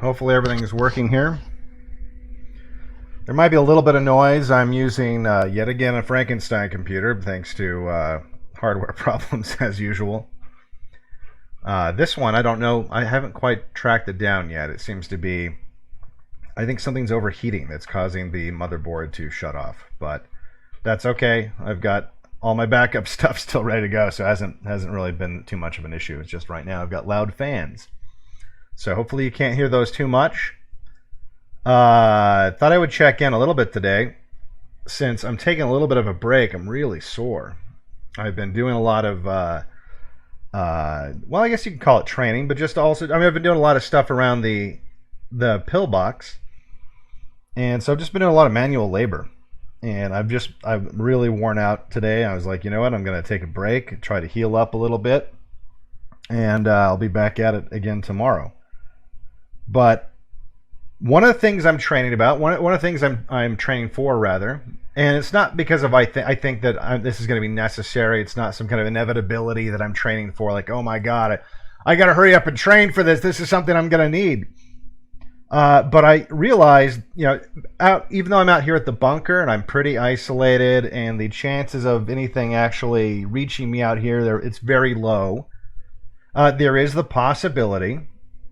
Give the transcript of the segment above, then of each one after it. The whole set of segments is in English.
Hopefully everything's working here. There might be a little bit of noise. I'm using, yet again, a Frankenstein computer, thanks to hardware problems as usual. This one, I don't know. I haven't quite tracked it down yet. It seems to be, I think something's overheating that's causing the motherboard to shut off. But that's okay. I've got all my backup stuff still ready to go, so it hasn't really been too much of an issue. It's just right now I've got loud fans. So hopefully you can't hear those too much. Thought I would check in a little bit today. Since I'm taking a little bit of a break, I'm really sore. I've been doing a lot of, well, I guess you can call it training, but just also, I mean, I've been doing a lot of stuff around the pillbox. And so I've just been doing a lot of manual labor. And I'm really worn out today. I was like, you know what, I'm going to take a break, try to heal up a little bit. And I'll be back at it again tomorrow. But one of the things I'm training about, one of the things I'm training for, rather, and it's not because of I think that this is going to be necessary. It's not some kind of inevitability that I'm training for. Like, oh my God, I got to hurry up and train for this. This is something I'm going to need. But I realized, you know, even though I'm out here at the bunker and I'm pretty isolated, and the chances of anything actually reaching me out here, it's very low. There is the possibility.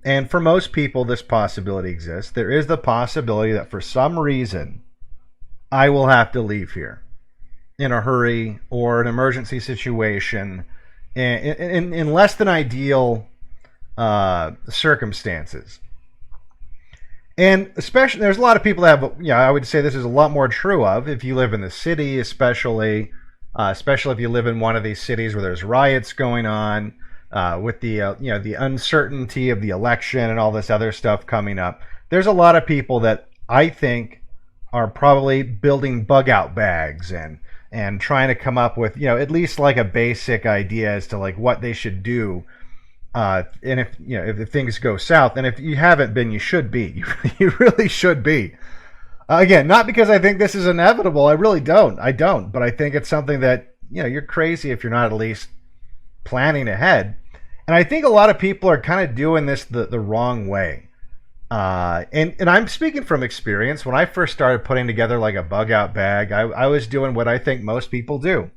And for most people, this possibility exists. There is the possibility that for some reason, I will have to leave here in a hurry or an emergency situation in less than ideal circumstances. And especially, there's a lot of people that have, I would say this is a lot more true of if you live in the city, especially if you live in one of these cities where there's riots going on. With the the uncertainty of the election and all this other stuff coming up, there's a lot of people that I think are probably building bug out bags and trying to come up with at least like a basic idea as to like what they should do. And if things go south, and if you haven't been, you should be. You really should be. Again, not because I think this is inevitable. I really don't. But I think it's something that you're crazy if you're not at least planning ahead. And I think a lot of people are kind of doing this the wrong way. And I'm speaking from experience. When I first started putting together like a bug out bag, I was doing what I think most people do,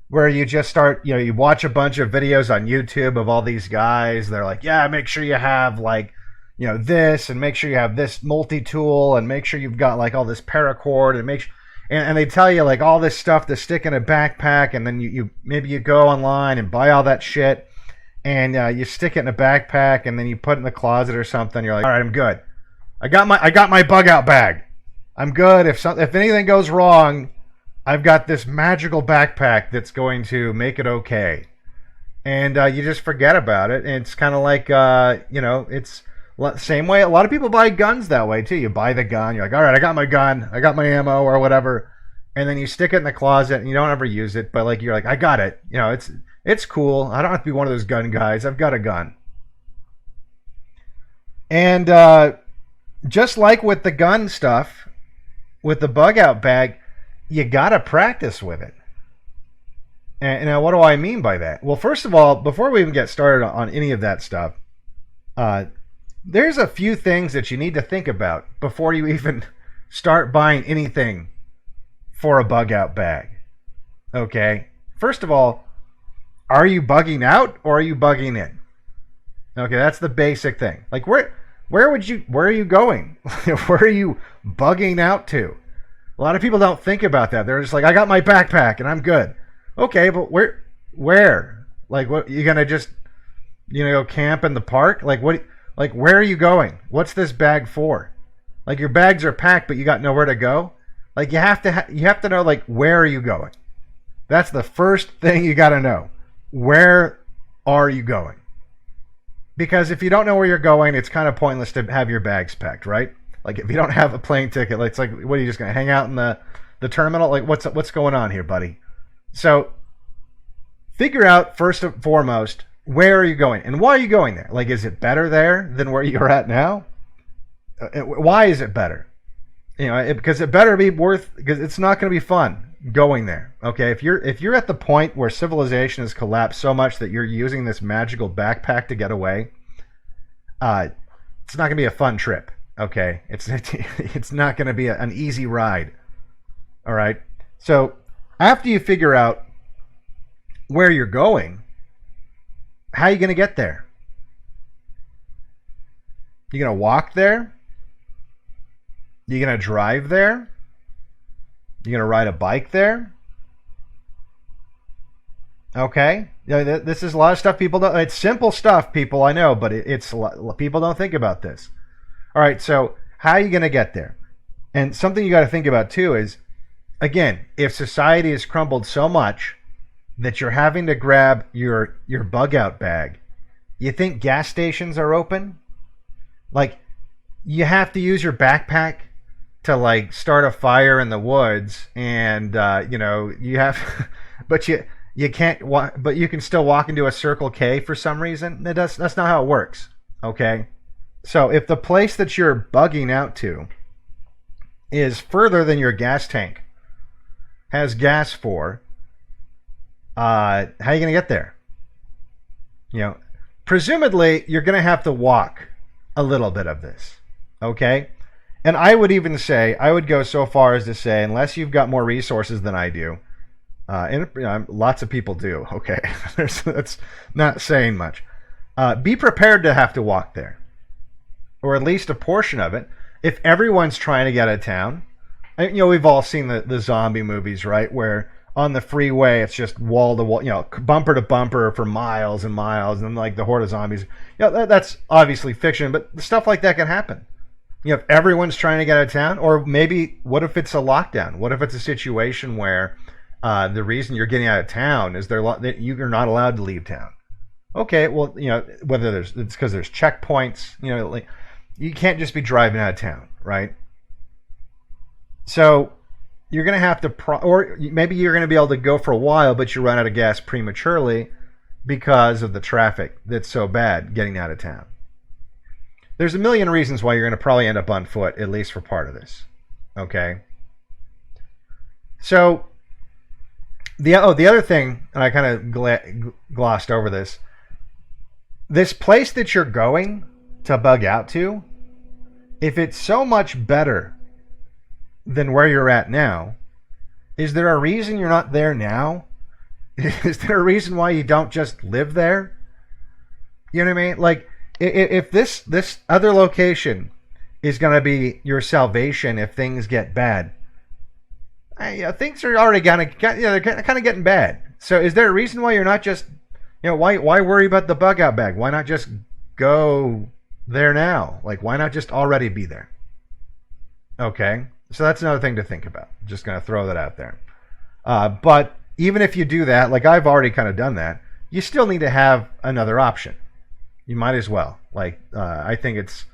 where you just start, you watch a bunch of videos on YouTube of all these guys. They're like, yeah, make sure you have like, this, and make sure you have this multi-tool, and make sure you've got like all this paracord, and and they tell you like all this stuff to stick in a backpack, and then you maybe you go online and buy all that shit, and you stick it in a backpack, and then you put it in the closet or something. You're like, all right, I'm good. I got my bug out bag. I'm good. If anything goes wrong, I've got this magical backpack that's going to make it okay. And you just forget about it. And it's kind of like it's same way. A lot of people buy guns that way too. You buy the gun. You're like, all right, I got my gun. I got my ammo or whatever. And then you stick it in the closet and you don't ever use it. But like you're like, I got it. It's cool. I don't have to be one of those gun guys. I've got a gun. And just like with the gun stuff, with the bug out bag, you gotta practice with it. And now, what do I mean by that? Well, first of all, before we even get started on any of that stuff, there's a few things that you need to think about before you even start buying anything for a bug out bag. Okay? First of all, are you bugging out or are you bugging in? Okay, that's the basic thing. Like where are you going? Where are you bugging out to? A lot of people don't think about that. They're just like, I got my backpack and I'm good. Okay, but where? Like, what, you gonna just, go camp in the park? Like, what? Like, where are you going? What's this bag for? Like, your bags are packed, but you got nowhere to go. Like, you have to know, like, where are you going? That's the first thing you got to know. Where are you going? Because if you don't know where you're going, it's kind of pointless to have your bags packed, right? Like, if you don't have a plane ticket, it's like, what, are you just going to hang out in the terminal? Like, what's going on here, buddy? So, figure out, first and foremost, where are you going? And why are you going there? Like, is it better there than where you're at now? Why is it better? Because it better be because it's not going to be fun going there. Okay, if you're at the point where civilization has collapsed so much that you're using this magical backpack to get away, it's not going to be a fun trip. Okay, it's not going to be an easy ride. All right. So after you figure out where you're going, how are you going to get there? You going to walk there? You going to drive there? You going to ride a bike there? Okay. This is a lot of stuff people don't. It's simple stuff, people, I know, but it's a lot, people don't think about this. All right. So how are you going to get there? And something you got to think about too is, again, if society has crumbled so much that you're having to grab your bug out bag, you think gas stations are open? Like, you have to use your backpack to like start a fire in the woods, and you have, but you can't walk, but you can still walk into a Circle K for some reason. That's not how it works. Okay, so if the place that you're bugging out to is further than your gas tank has gas for, how are you going to get there? Presumably you're going to have to walk a little bit of this. Okay, and I would even say, I would go so far as to say, unless you've got more resources than I do, and lots of people do. Okay, that's not saying much. Be prepared to have to walk there, or at least a portion of it. If everyone's trying to get out of town, we've all seen the zombie movies, right? Where on the freeway it's just wall to wall, bumper to bumper for miles and miles, and like the horde of zombies. That's obviously fiction, but stuff like that can happen. If everyone's trying to get out of town, or maybe what if it's a lockdown? What if it's a situation where the reason you're getting out of town is that you're not allowed to leave town? Okay, well, whether it's because there's checkpoints, like, you can't just be driving out of town, right? So you're going to have to, or maybe you're going to be able to go for a while, but you run out of gas prematurely because of the traffic that's so bad getting out of town. There's a million reasons why you're going to probably end up on foot, at least for part of this. Okay. So the other thing, and I kind of glossed over this. This place that you're going to bug out to, if it's so much better than where you're at now, is there a reason you're not there now? Is there a reason why you don't just live there? You know what I mean? Like, if this other location is going to be your salvation if things get bad, things are already they're kind of getting bad. So is there a reason why you're not just, why worry about the bug out bag? Why not just go there now? Like, why not just already be there? Okay, so that's another thing to think about. Just going to throw that out there. But even if you do that, like I've already kind of done that, you still need to have another option. You might as well. Like, I think it's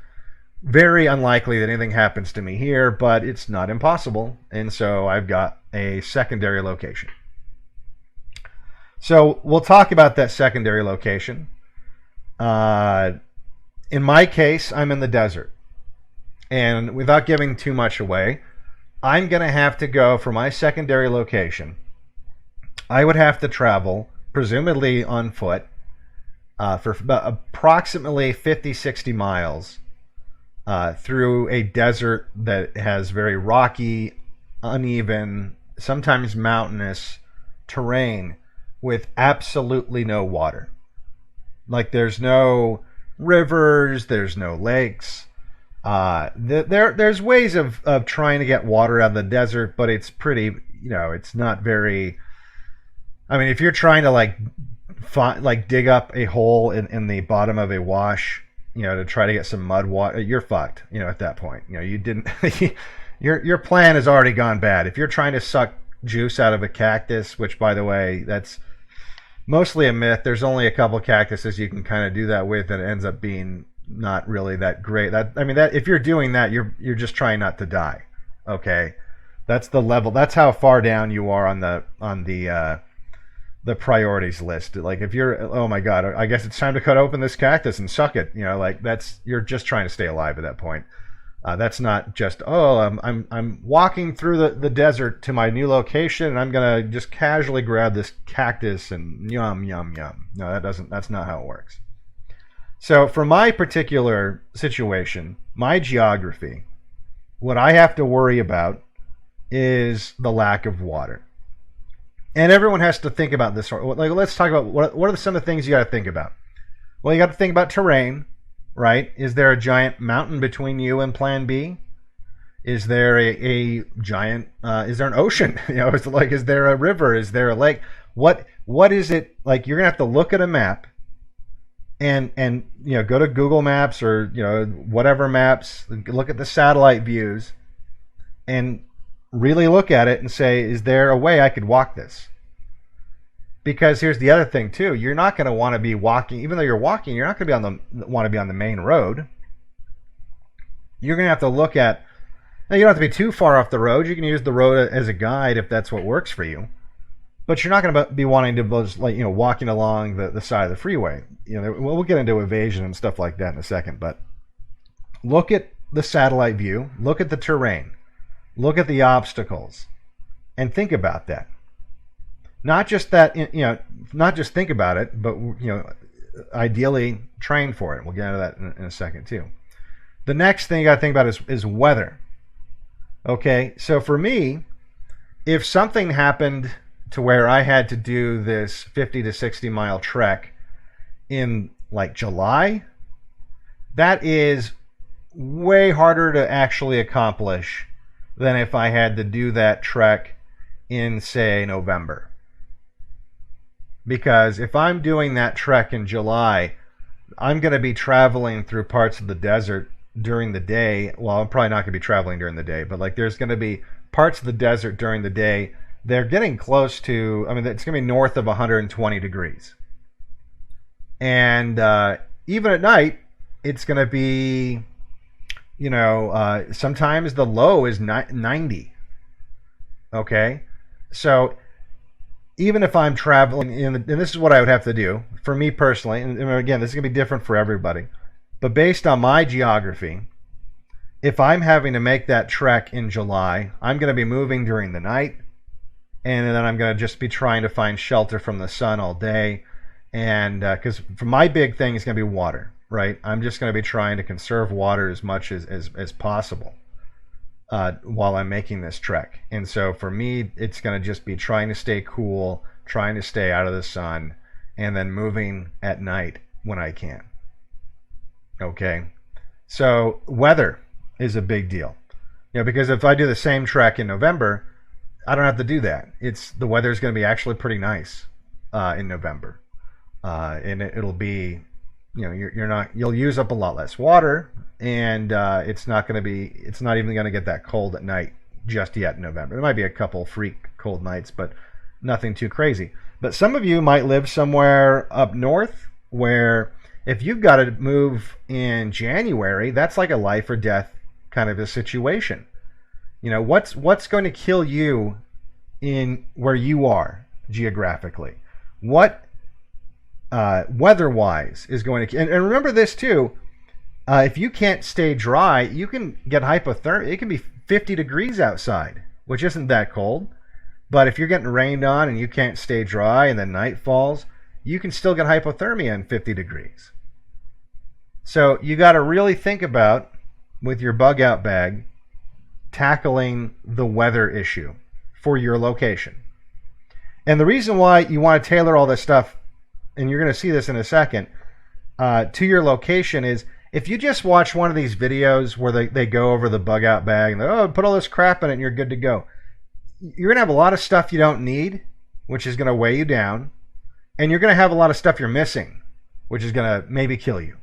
very unlikely that anything happens to me here, but it's not impossible. And so I've got a secondary location. So we'll talk about that secondary location. In my case, I'm in the desert. And without giving too much away, I'm going to have to go for my secondary location. I would have to travel, presumably on foot, for approximately 50, 60 miles through a desert that has very rocky, uneven, sometimes mountainous terrain with absolutely no water. Like, there's no rivers, there's no lakes. There's ways of trying to get water out of the desert, but it's pretty, it's not very... I mean, if you're trying to dig up a hole in the bottom of a wash, to try to get some mud water, you're fucked. At that point, you didn't. your plan has already gone bad. If you're trying to suck juice out of a cactus, which, by the way, that's mostly a myth. There's only a couple cactuses you can kind of do that with, and it ends up being not really that great. That if you're doing that, you're just trying not to die. Okay, that's the level. That's how far down you are on the priorities list. Like, if you're, oh my god, I guess it's time to cut open this cactus and suck it. You're just trying to stay alive at that point. That's not just, I'm walking through the desert to my new location and I'm gonna just casually grab this cactus and yum yum yum. No, that's not how it works. So for my particular situation, my geography, what I have to worry about is the lack of water. And everyone has to think about this. Like, let's talk about what are some of the things you got to think about. Well, you got to think about terrain, right? Is there a giant mountain between you and Plan B? Is there a giant? Is there an ocean? Is there a river? Is there a lake? What is it like? You're gonna have to look at a map, and go to Google Maps or whatever maps. Look at the satellite views, and really look at it and say, is there a way I could walk this? Because here's the other thing too. You're not going to want to be walking, even though you're walking, you're not going to want to be on the main road. You're going to have to look at, now you don't have to be too far off the road. You can use the road as a guide if that's what works for you. But you're not going to be wanting to walking along the side of the freeway. We'll get into evasion and stuff like that in a second. But look at the satellite view. Look at the terrain. Look at the obstacles, and think about that. Not just that, not just think about it, but ideally train for it. We'll get into that in a second too. The next thing you got to think about is weather. Okay, so for me, if something happened to where I had to do this 50 to 60 mile trek in like July, that is way harder to actually accomplish than if I had to do that trek in, say, November. Because if I'm doing that trek in July, I'm going to be traveling through parts of the desert during the day. Well, I'm probably not going to be traveling during the day, but there's going to be parts of the desert during the day. They're getting close to, it's going to be north of 120 degrees. And even at night, it's going to be, sometimes the low is 90. Okay? So even if I'm traveling, and this is what I would have to do, for me personally, and again, this is going to be different for everybody, but based on my geography, if I'm having to make that trek in July, I'm going to be moving during the night, and then I'm going to just be trying to find shelter from the sun all day, and because for my big thing is going to be water, right? I'm just going to be trying to conserve water as much as possible while I'm making this trek. And so for me, it's going to just be trying to stay cool, trying to stay out of the sun, and then moving at night when I can. Okay? So weather is a big deal. Because if I do the same trek in November, I don't have to do that. The weather's going to be actually pretty nice in November. And it'll be, you'll use up a lot less water, and it's not even going to get that cold at night just yet in November. There might be a couple freak cold nights, but nothing too crazy. But some of you might live somewhere up north where if you've got to move in January, that's like a life or death kind of a situation. What's going to kill you in where you are geographically? What weather-wise is going to... And remember this too, if you can't stay dry, you can get hypothermia. It can be 50 degrees outside, which isn't that cold. But if you're getting rained on and you can't stay dry and then night falls, you can still get hypothermia in 50 degrees. So you got to really think about, with your bug out bag, tackling the weather issue for your location. And the reason why you want to tailor all this stuff, and you're going to see this in a second, to your location is, if you just watch one of these videos where they go over the bug out bag and put all this crap in it and you're good to go, you're going to have a lot of stuff you don't need, which is going to weigh you down, and you're going to have a lot of stuff you're missing, which is going to maybe kill you.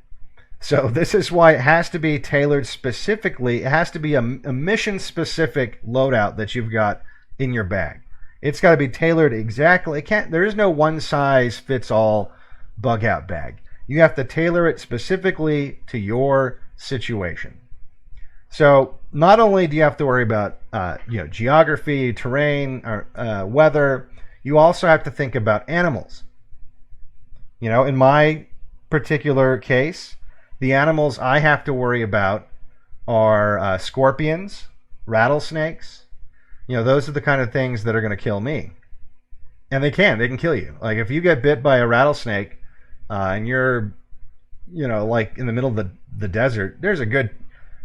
So this is why it has to be tailored specifically. It has to be a mission-specific loadout that you've got in your bag. It's got to be tailored exactly. There is no one-size-fits-all bug-out bag. You have to tailor it specifically to your situation. So not only do you have to worry about geography, terrain, or weather, you also have to think about animals. In my particular case, the animals I have to worry about are scorpions, rattlesnakes. Those are the kind of things that are going to kill me. And they can kill you. Like if you get bit by a rattlesnake and you're like in the middle of the desert, there's a good,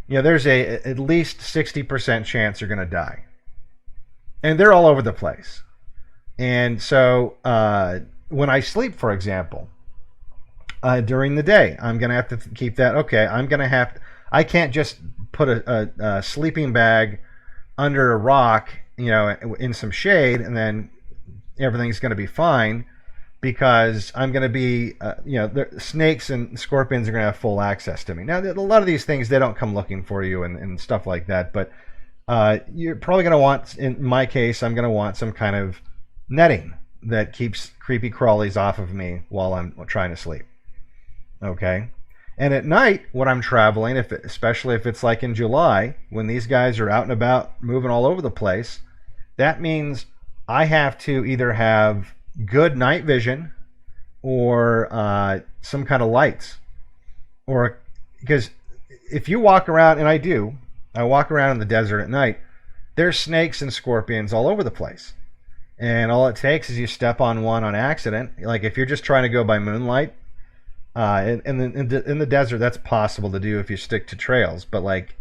there's at least 60% chance you're going to die. And they're all over the place. And so when I sleep, for example, during the day, I'm going to have to keep that. Okay, I can't just put a sleeping bag under a rock, in some shade, and then everything's going to be fine, because I'm going to be, snakes and scorpions are going to have full access to me. Now, a lot of these things, they don't come looking for you and stuff like that, but you're probably going to want, in my case, I'm going to want some kind of netting that keeps creepy crawlies off of me while I'm trying to sleep. Okay? And at night, when I'm traveling, especially if it's like in July, when these guys are out and about moving all over the place, that means I have to either have good night vision or some kind of lights. Or because if you walk around, and I walk around in the desert at night, there's snakes and scorpions all over the place. And all it takes is you step on one on accident. Like if you're just trying to go by moonlight, in the desert, that's possible to do if you stick to trails. But like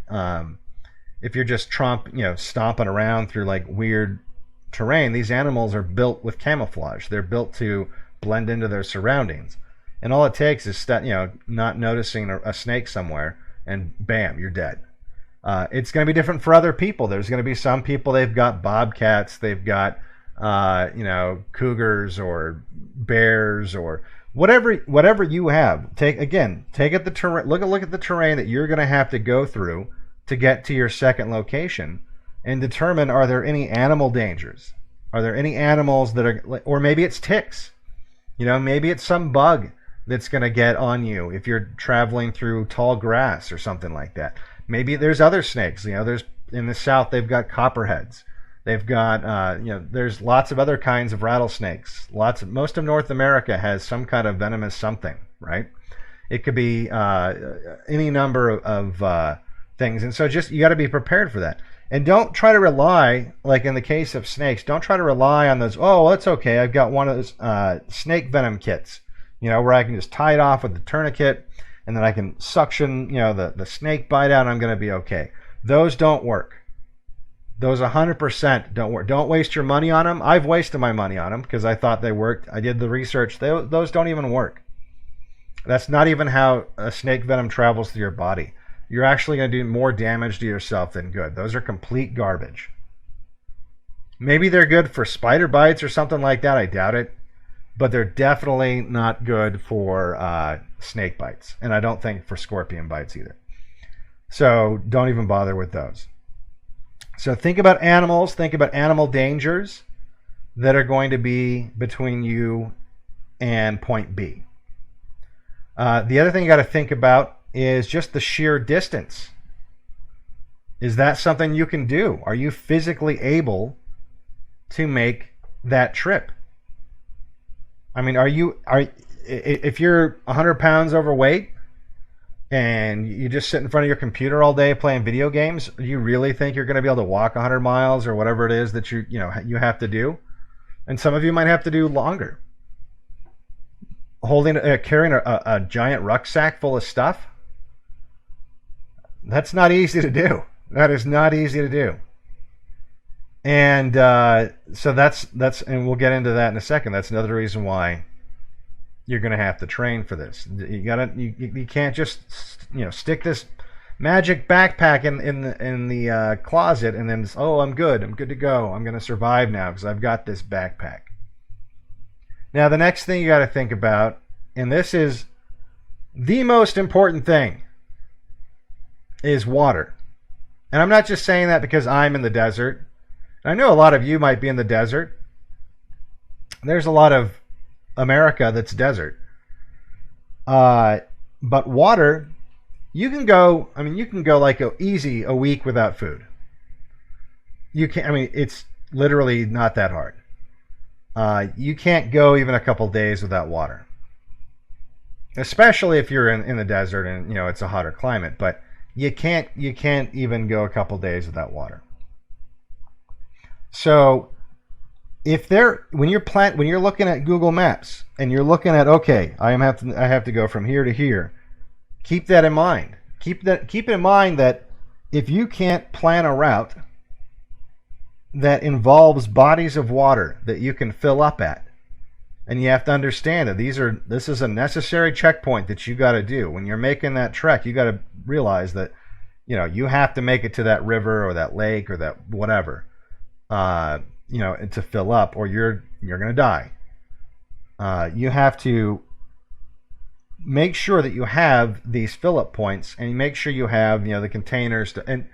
if you're just stomping around through like weird terrain, these animals are built with camouflage. They're built to blend into their surroundings. And all it takes is not noticing a snake somewhere, and bam, you're dead. It's going to be different for other people. There's going to be some people, they've got bobcats, they've got cougars or bears or whatever you have. Look at the terrain that you're going to have to go through to get to your second location, and determine, are there any animal dangers? Are there any animals that are, or maybe it's ticks, maybe it's some bug that's going to get on you if you're traveling through tall grass or something like that. Maybe there's other snakes. There's, in the south, they've got copperheads. They've got, there's lots of other kinds of rattlesnakes. Most of North America has some kind of venomous something, right? It could be any number of things. And so you got to be prepared for that. And don't try to rely, like in the case of snakes, don't try to rely on those, oh, that's okay, I've got one of those snake venom kits, where I can just tie it off with the tourniquet, and then I can suction, the snake bite out, and I'm going to be okay. Those don't work. Those 100% don't work. Don't waste your money on them. I've wasted my money on them because I thought they worked. I did the research. Those don't even work. That's not even how a snake venom travels through your body. You're actually going to do more damage to yourself than good. Those are complete garbage. Maybe they're good for spider bites or something like that. I doubt it. But they're definitely not good for snake bites. And I don't think for scorpion bites either. So don't even bother with those. So think about animals. Think about animal dangers that are going to be between you and point B. The other thing you got to think about is just the sheer distance. Is that something you can do? Are you physically able to make that trip? I mean, if you're 100 pounds overweight and you just sit in front of your computer all day playing video games, do you really think you're going to be able to walk 100 miles or whatever it is that you have to do? And some of you might have to do longer. Carrying a giant rucksack full of stuff, that's not easy to do. That is not easy to do. And so that's and we'll get into that in a second. That's another reason why you're going to have to train for this. You can't just stick this magic backpack in the closet and then I'm good to go. I'm going to survive now because I've got this backpack. Now the next thing you got to think about, and this is the most important thing, is water. And I'm not just saying that because I'm in the desert. I know a lot of you might be in the desert. There's a lot of America that's desert. But water, you can go like a week without food. It's literally not that hard. You can't go even a couple days without water. Especially if you're in the desert and it's a hotter climate, but you can't even go a couple days without water. So when you're looking at Google Maps and you're looking at, okay, I have to go from here to here, Keep that in mind. Keep in mind that if you can't plan a route that involves bodies of water that you can fill up at, and you have to understand that this is a necessary checkpoint that you got to do when you're making that trek. You got to realize that you have to make it to that river or that lake or that whatever, to fill up, or you're gonna die. You have to make sure that you have these fill up points, and make sure you have the containers to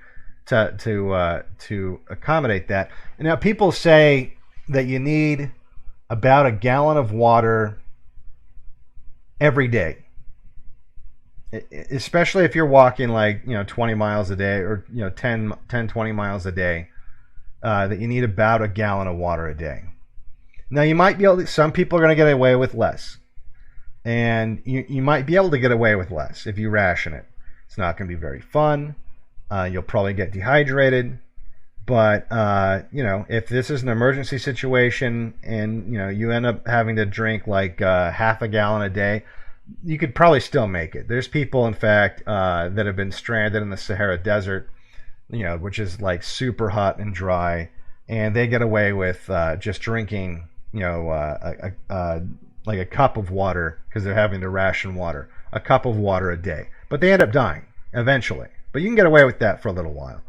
accommodate that. And now people say that you need about a gallon of water every day, especially if you're walking 20 miles a day, or 20 miles a day, that you need about a gallon of water a day. Now you might be able to, some people are going to get away with less, and you might be able to get away with less if you ration it. It's not going to be very fun. You'll probably get dehydrated. But if this is an emergency situation and you end up having to drink half a gallon a day, you could probably still make it. There's people, in fact, that have been stranded in the Sahara Desert, which is super hot and dry, and they get away with just drinking a cup of water, because they're having to ration water, a cup of water a day. But they end up dying eventually. But you can get away with that for a little while.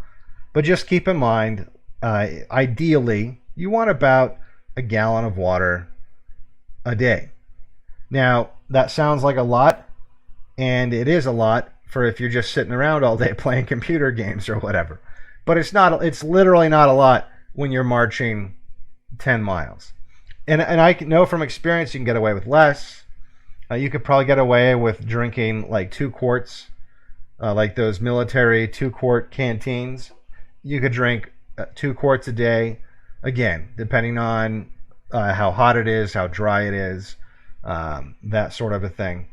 But just keep in mind, ideally, you want about a gallon of water a day. Now, that sounds like a lot, and it is a lot for if you're just sitting around all day playing computer games or whatever. But it's literally not a lot when you're marching 10 miles. And I know from experience you can get away with less. You could probably get away with drinking 2 quarts, like those military 2-quart canteens. You could drink 2 quarts a day, again, depending on how hot it is, how dry it is, that sort of a thing.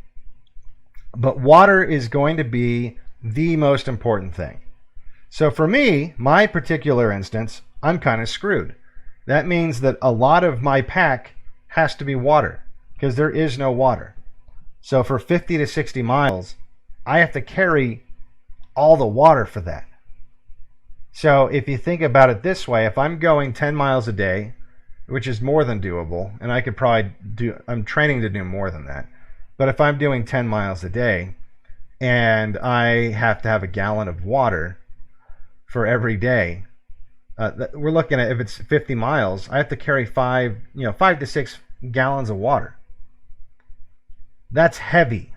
But water is going to be the most important thing. So for me, my particular instance, I'm kind of screwed. That means that a lot of my pack has to be water, because there is no water. So for 50 to 60 miles, I have to carry all the water for that. So if you think about it this way, if I'm going 10 miles a day, which is more than doable, and I could probably I'm training to do more than that, but if I'm doing 10 miles a day and I have to have a gallon of water for every day, we're looking at, if it's 50 miles, I have to carry 5 to 6 gallons of water. That's heavy.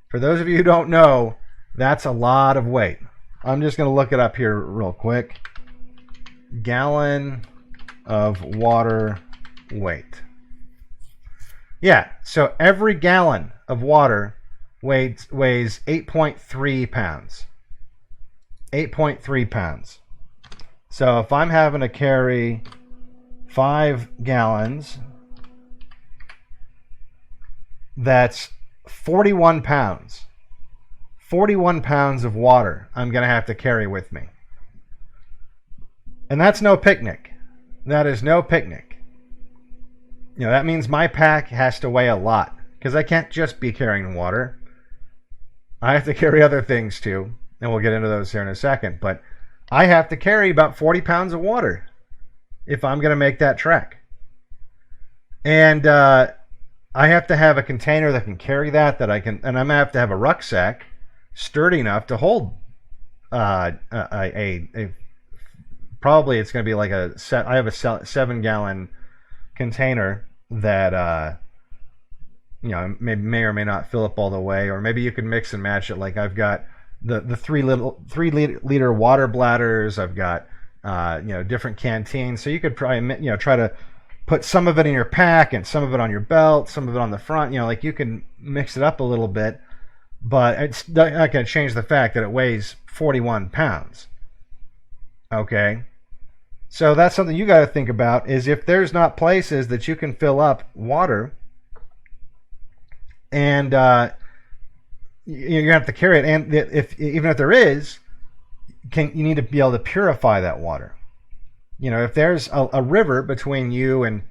For those of you who don't know, that's a lot of weight. I'm just going to look it up here real quick. Gallon of water weight. Yeah, so every gallon of water weighs 8.3 pounds. 8.3 pounds. So if I'm having to carry 5 gallons, that's 41 pounds. 41 pounds of water I'm going to have to carry with me. And that's no picnic. That is no picnic. That means my pack has to weigh a lot, because I can't just be carrying water. I have to carry other things too, and we'll get into those here in a second. But I have to carry about 40 pounds of water if I'm going to make that trek. And I have to have a container that can carry that I can, and I'm going to have a rucksack sturdy enough to hold probably it's going to be I have a 7-gallon container that may or may not fill up all the way, or maybe you can mix and match it. Like I've got the 3 liter water bladders. I've got different canteens, so you could probably try to put some of it in your pack and some of it on your belt, some of it on the front. You can mix it up a little bit. But it's not going to change the fact that it weighs 41 pounds. Okay? So that's something you got to think about, is if there's not places that you can fill up water, and you're going to have to carry it, and even if there is, you need to be able to purify that water. If there's a river between you and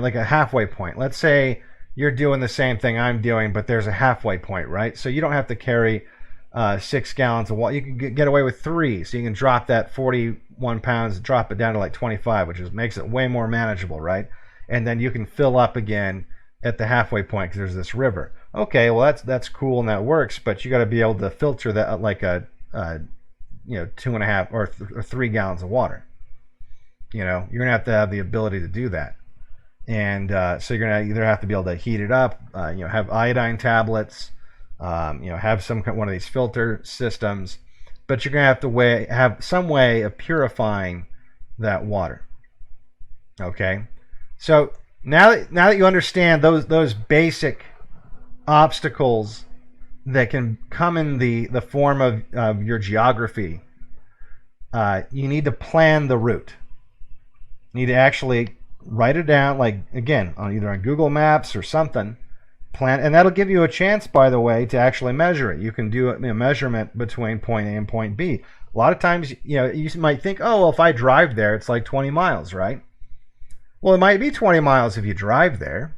like a halfway point, let's say you're doing the same thing I'm doing, but there's a halfway point, right? So you don't have to carry 6 gallons of water. You can get away with 3, so you can drop that 41 pounds, drop it down to like 25, which makes it way more manageable, right? And then you can fill up again at the halfway point because there's this river. Okay, well that's cool and that works, but you got to be able to filter that like a 2.5 or 3 gallons of water. You're gonna have to have the ability to do that, and so you're gonna either have to be able to heat it up, have iodine tablets, have one of these filter systems, but you're gonna have to have some way of purifying that water. Okay, so now that you understand those basic obstacles that can come in the form of your geography, you need to plan the route. You need to actually write it down, like again, either on Google Maps or something. Plan, and that'll give you a chance, by the way, to actually measure it. You can do a measurement between point A and point B. A lot of times, you might think, oh, well, if I drive there, it's like 20 miles, right? Well, it might be 20 miles if you drive there,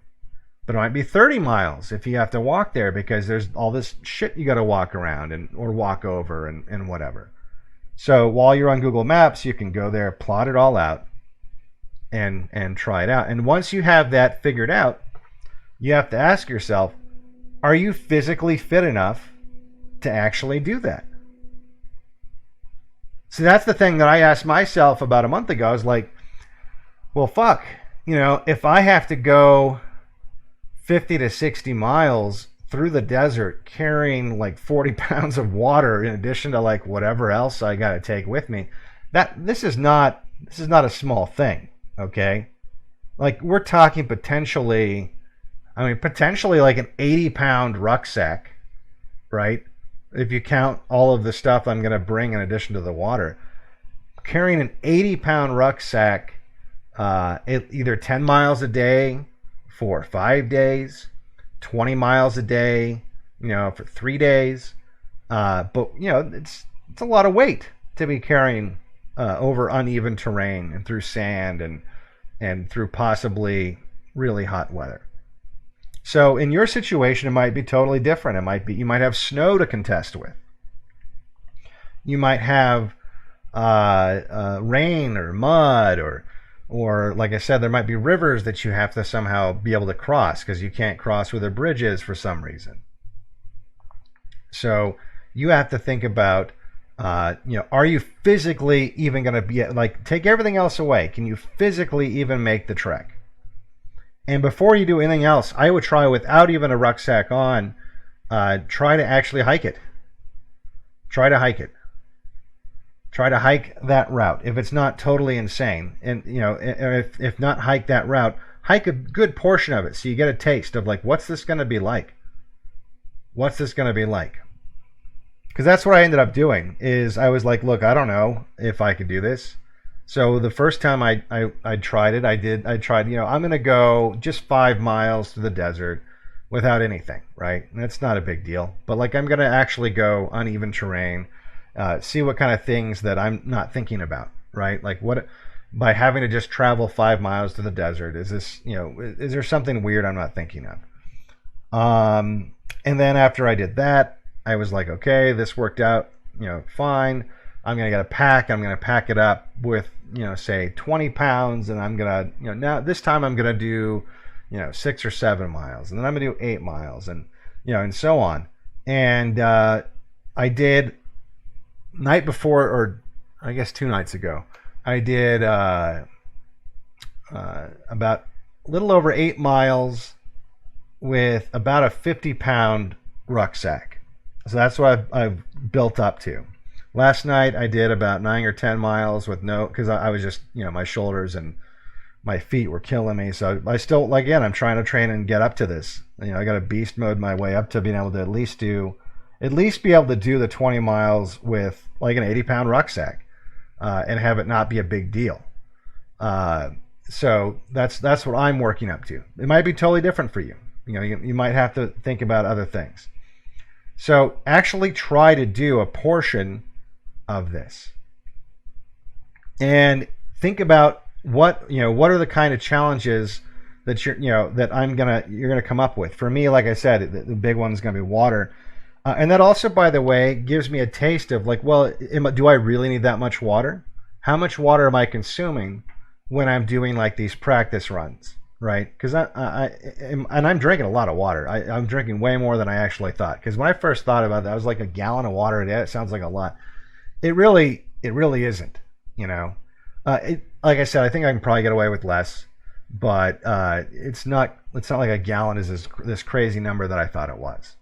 but it might be 30 miles if you have to walk there because there's all this shit you got to walk around or walk over and whatever. So while you're on Google Maps, you can go there, plot it all out, and try it out. And once you have that figured out, you have to ask yourself, are you physically fit enough to actually do that? So that's the thing that I asked myself about a month ago. I was like, well, fuck, if I have to go 50 to 60 miles through the desert carrying like 40 pounds of water in addition to like whatever else I got to take with me, this is not a small thing, okay? Like we're talking potentially like an 80-pound rucksack, right? If you count all of the stuff I'm going to bring in addition to the water. Carrying an 80-pound rucksack, either 10 miles a day for 5 days, 20 miles a day, for 3 days. But, it's a lot of weight to be carrying over uneven terrain and through sand and through possibly really hot weather. So in your situation, it might be totally different. You might have snow to contest with. You might have rain or mud or like I said, there might be rivers that you have to somehow be able to cross because you can't cross where the bridge is for some reason. So you have to think about, are you physically even going to be, like, take everything else away. Can you physically even make the trek? And before you do anything else, I would try without even a rucksack on, try to actually hike it. Try to hike that route if it's not totally insane. And, if not hike that route, hike a good portion of it so you get a taste of, like, what's this going to be like? What's this going to be like? Because that's what I ended up doing is I was like, look, I don't know if I could do this. So the first time I tried it, I tried, I'm going to go just 5 miles to the desert without anything, right? And that's not a big deal. But like I'm going to actually go uneven terrain, see what kind of things that I'm not thinking about, right? Like what, by having to just travel 5 miles to the desert, is this, is there something weird I'm not thinking of? And then after I did that, I was like, okay, this worked out, fine. I'm going to get a pack. I'm going to pack it up with, say 20 pounds. And I'm going to, now this time I'm going to do, 6 or 7 miles. And then I'm going to do 8 miles and, and so on. And I did night before, or I guess 2 nights ago, I did about a little over 8 miles with about a 50-pound rucksack. So that's what I've built up to. Last night I did about 9 or 10 miles with because I was just, my shoulders and my feet were killing me. So I still, again, I'm trying to train and get up to this. I got to beast mode my way up to being able to at least be able to do the 20 miles with like an 80-pound rucksack and have it not be a big deal. So that's what I'm working up to. It might be totally different for you. You might have to think about other things. So actually try to do a portion of this and think about what are the kind of challenges that you're gonna come up with. For me, like I said, the big one's gonna be water. And that also, by the way, gives me a taste of like, well, do I really need that much water? How much water am I consuming when I'm doing like these practice runs, right? Because I'm drinking a lot of water. I'm drinking way more than I actually thought. Because when I first thought about that, I was like a gallon of water a day. It sounds like a lot. It really isn't. You know, like I said, I think I can probably get away with less, but it's not like a gallon is this crazy number that I thought it was.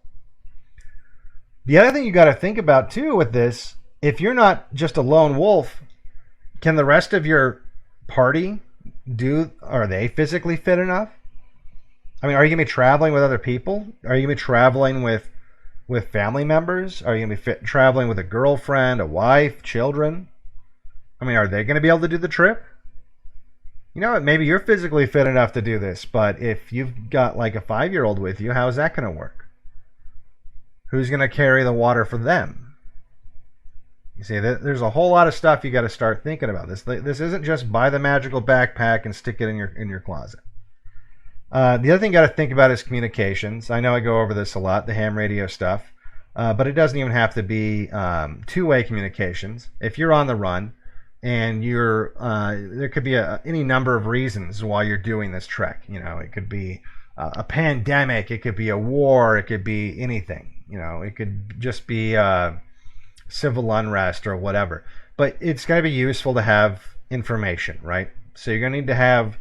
The other thing you got to think about too with this, if you're not just a lone wolf, can the rest of your party are they physically fit enough? I mean, are you going to be traveling with other people? Are you going to be traveling with family members? Are you going to be traveling with a girlfriend, a wife, children? I mean, are they going to be able to do the trip? You know what? Maybe you're physically fit enough to do this, but if you've got like a 5-year-old with you, how is that going to work? Who's going to carry the water for them? You see, there's a whole lot of stuff you got to start thinking about. This isn't just buy the magical backpack and stick it in your closet. The other thing you got to think about is communications. I know I go over this a lot, the ham radio stuff, but it doesn't even have to be two-way communications. If you're on the run and there could be any number of reasons why you're doing this trek. You know, it could be a pandemic, it could be a war, it could be anything. You know, it could just be civil unrest or whatever. But it's going to be useful to have information, right? So you're going to need to have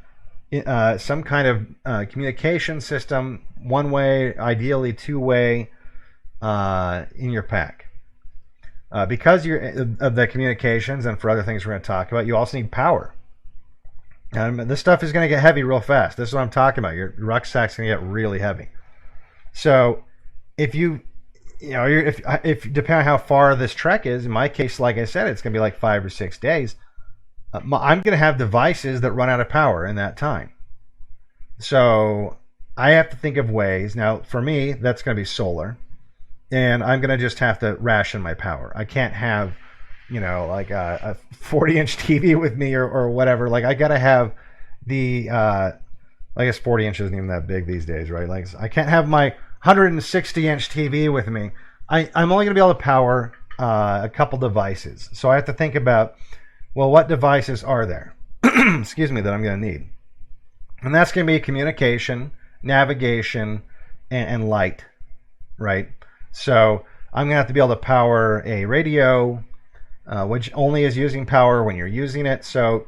some kind of communication system, one way, ideally two-way, in your pack. Because of the communications and for other things we're going to talk about, you also need power. This stuff is going to get heavy real fast. This is what I'm talking about. Your rucksack's going to get really heavy. So if if depending on how far this trek is, in my case, like I said, it's going to be like 5 or 6 days. I'm going to have devices that run out of power in that time. So I have to think of ways. Now, for me, that's going to be solar. And I'm going to just have to ration my power. I can't have, like a 40-inch TV with me or whatever. Like, I got to have I guess 40 inches isn't even that big these days, right? Like, I can't have my 160-inch TV with me. I'm only going to be able to power a couple devices. So I have to think about, well, what devices are there? Excuse me, that I'm going to need. And that's going to be communication, navigation, and light, right? So I'm going to have to be able to power a radio, which only is using power when you're using it. So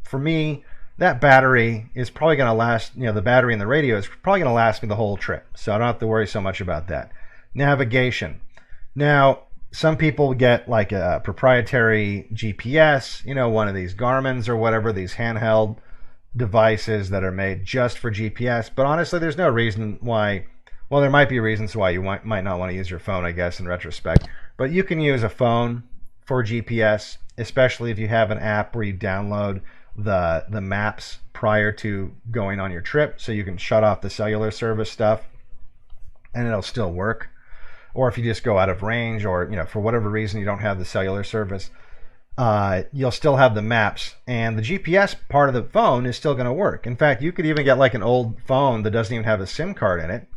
for me, that battery is probably going to last, the battery in the radio is probably going to last me the whole trip. So I don't have to worry so much about that. Navigation. Now, some people get like a proprietary GPS, one of these Garmin's or whatever, these handheld devices that are made just for GPS. But honestly, there's no reason why. Well, there might be reasons why you might not want to use your phone, I guess, in retrospect. But you can use a phone for GPS, especially if you have an app where you download the maps prior to going on your trip, so you can shut off the cellular service stuff, and it'll still work. Or if you just go out of range, or for whatever reason you don't have the cellular service, you'll still have the maps, and the GPS part of the phone is still going to work. In fact, you could even get like an old phone that doesn't even have a SIM card in it,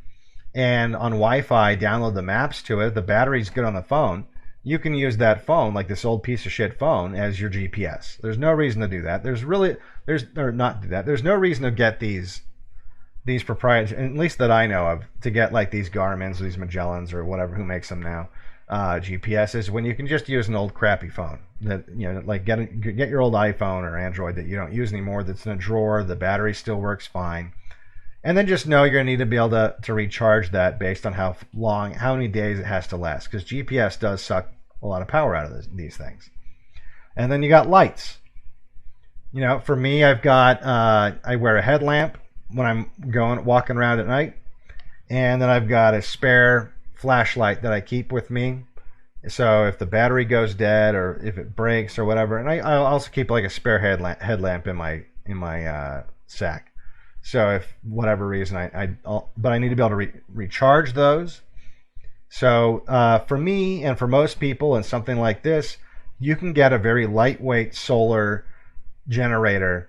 and on Wi-Fi download the maps to it. The battery's good on the phone. You can use that phone, like this old piece of shit phone, as your GPS. There's no reason to do that. There's no reason to get these proprietary, at least that I know of, to get like these Garmin's, these Magellans, or whatever who makes them now, GPSs, when you can just use an old crappy phone that like get your old iPhone or Android that you don't use anymore, that's in a drawer, the battery still works fine. And then just know you're going to need to be able to recharge that based on how many days it has to last, because GPS does suck a lot of power out of these things. And then you got lights. For me, I've got I wear a headlamp when I'm walking around at night, and then I've got a spare flashlight that I keep with me. So if the battery goes dead or if it breaks or whatever, and I also keep like a spare headlamp in my sack. So if whatever reason but I need to be able to recharge those. So for me and for most people and something like this, you can get a very lightweight solar generator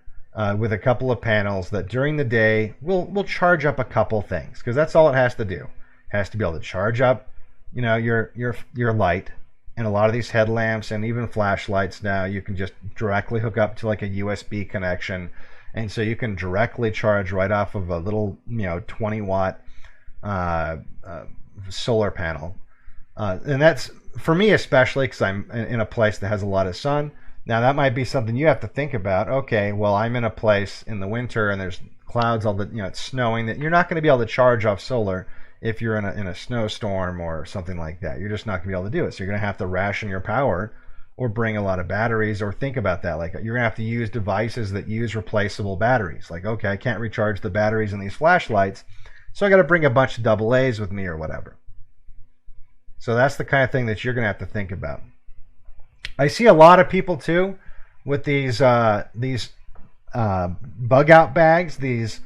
with a couple of panels that during the day will charge up a couple things, because that's all it has to do. It has to be able to charge up your light, and a lot of these headlamps and even flashlights now you can just directly hook up to like a USB connection, and so you can directly charge right off of a little 20-watt solar panel, and that's for me especially because I'm in a place that has a lot of sun. Now that might be something you have to think about. Okay, well I'm in a place in the winter and there's clouds all the it's snowing, that you're not going to be able to charge off solar if you're in a snowstorm or something like that. You're just not going to be able to do it. So you're going to have to ration your power or bring a lot of batteries, or think about that. Like you're going to have to use devices that use replaceable batteries. Like, okay, I can't recharge the batteries in these flashlights, so I got to bring a bunch of AA's with me or whatever. So that's the kind of thing that you're going to have to think about. I see a lot of people too with these bug out bags, these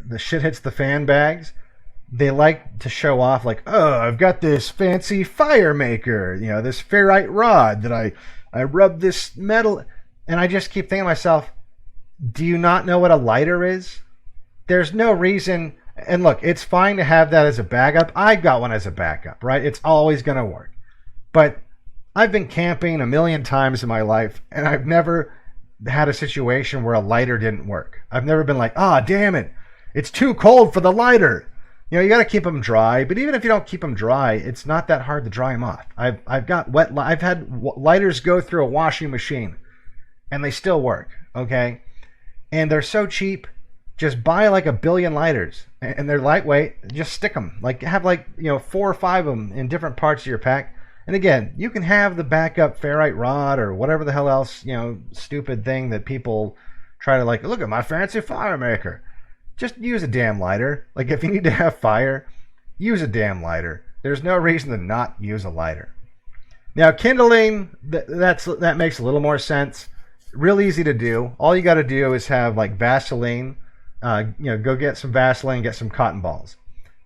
the shit hits the fan bags. They like to show off like, oh, I've got this fancy fire maker, this ferrite rod that I rub this metal. And I just keep thinking to myself, do you not know what a lighter is? There's no reason. And look, it's fine to have that as a backup. I got one as a backup, right? It's always going to work. But I've been camping a million times in my life, and I've never had a situation where a lighter didn't work. I've never been like, damn it, it's too cold for the lighter. You got to keep them dry. But even if you don't keep them dry, it's not that hard to dry them off. I've had lighters go through a washing machine, and they still work. Okay, and they're so cheap. Just buy like 1 billion lighters, and they're lightweight. Just stick them. Like have 4 or 5 of them in different parts of your pack. And again, you can have the backup ferrite rod or whatever the hell else stupid thing that people try to look at my fancy fire maker. Just use a damn lighter. Like if you need to have fire, use a damn lighter. There's no reason to not use a lighter. Now kindling, that makes a little more sense. Real easy to do. All you got to do is have Vaseline. Go get some Vaseline, get some cotton balls,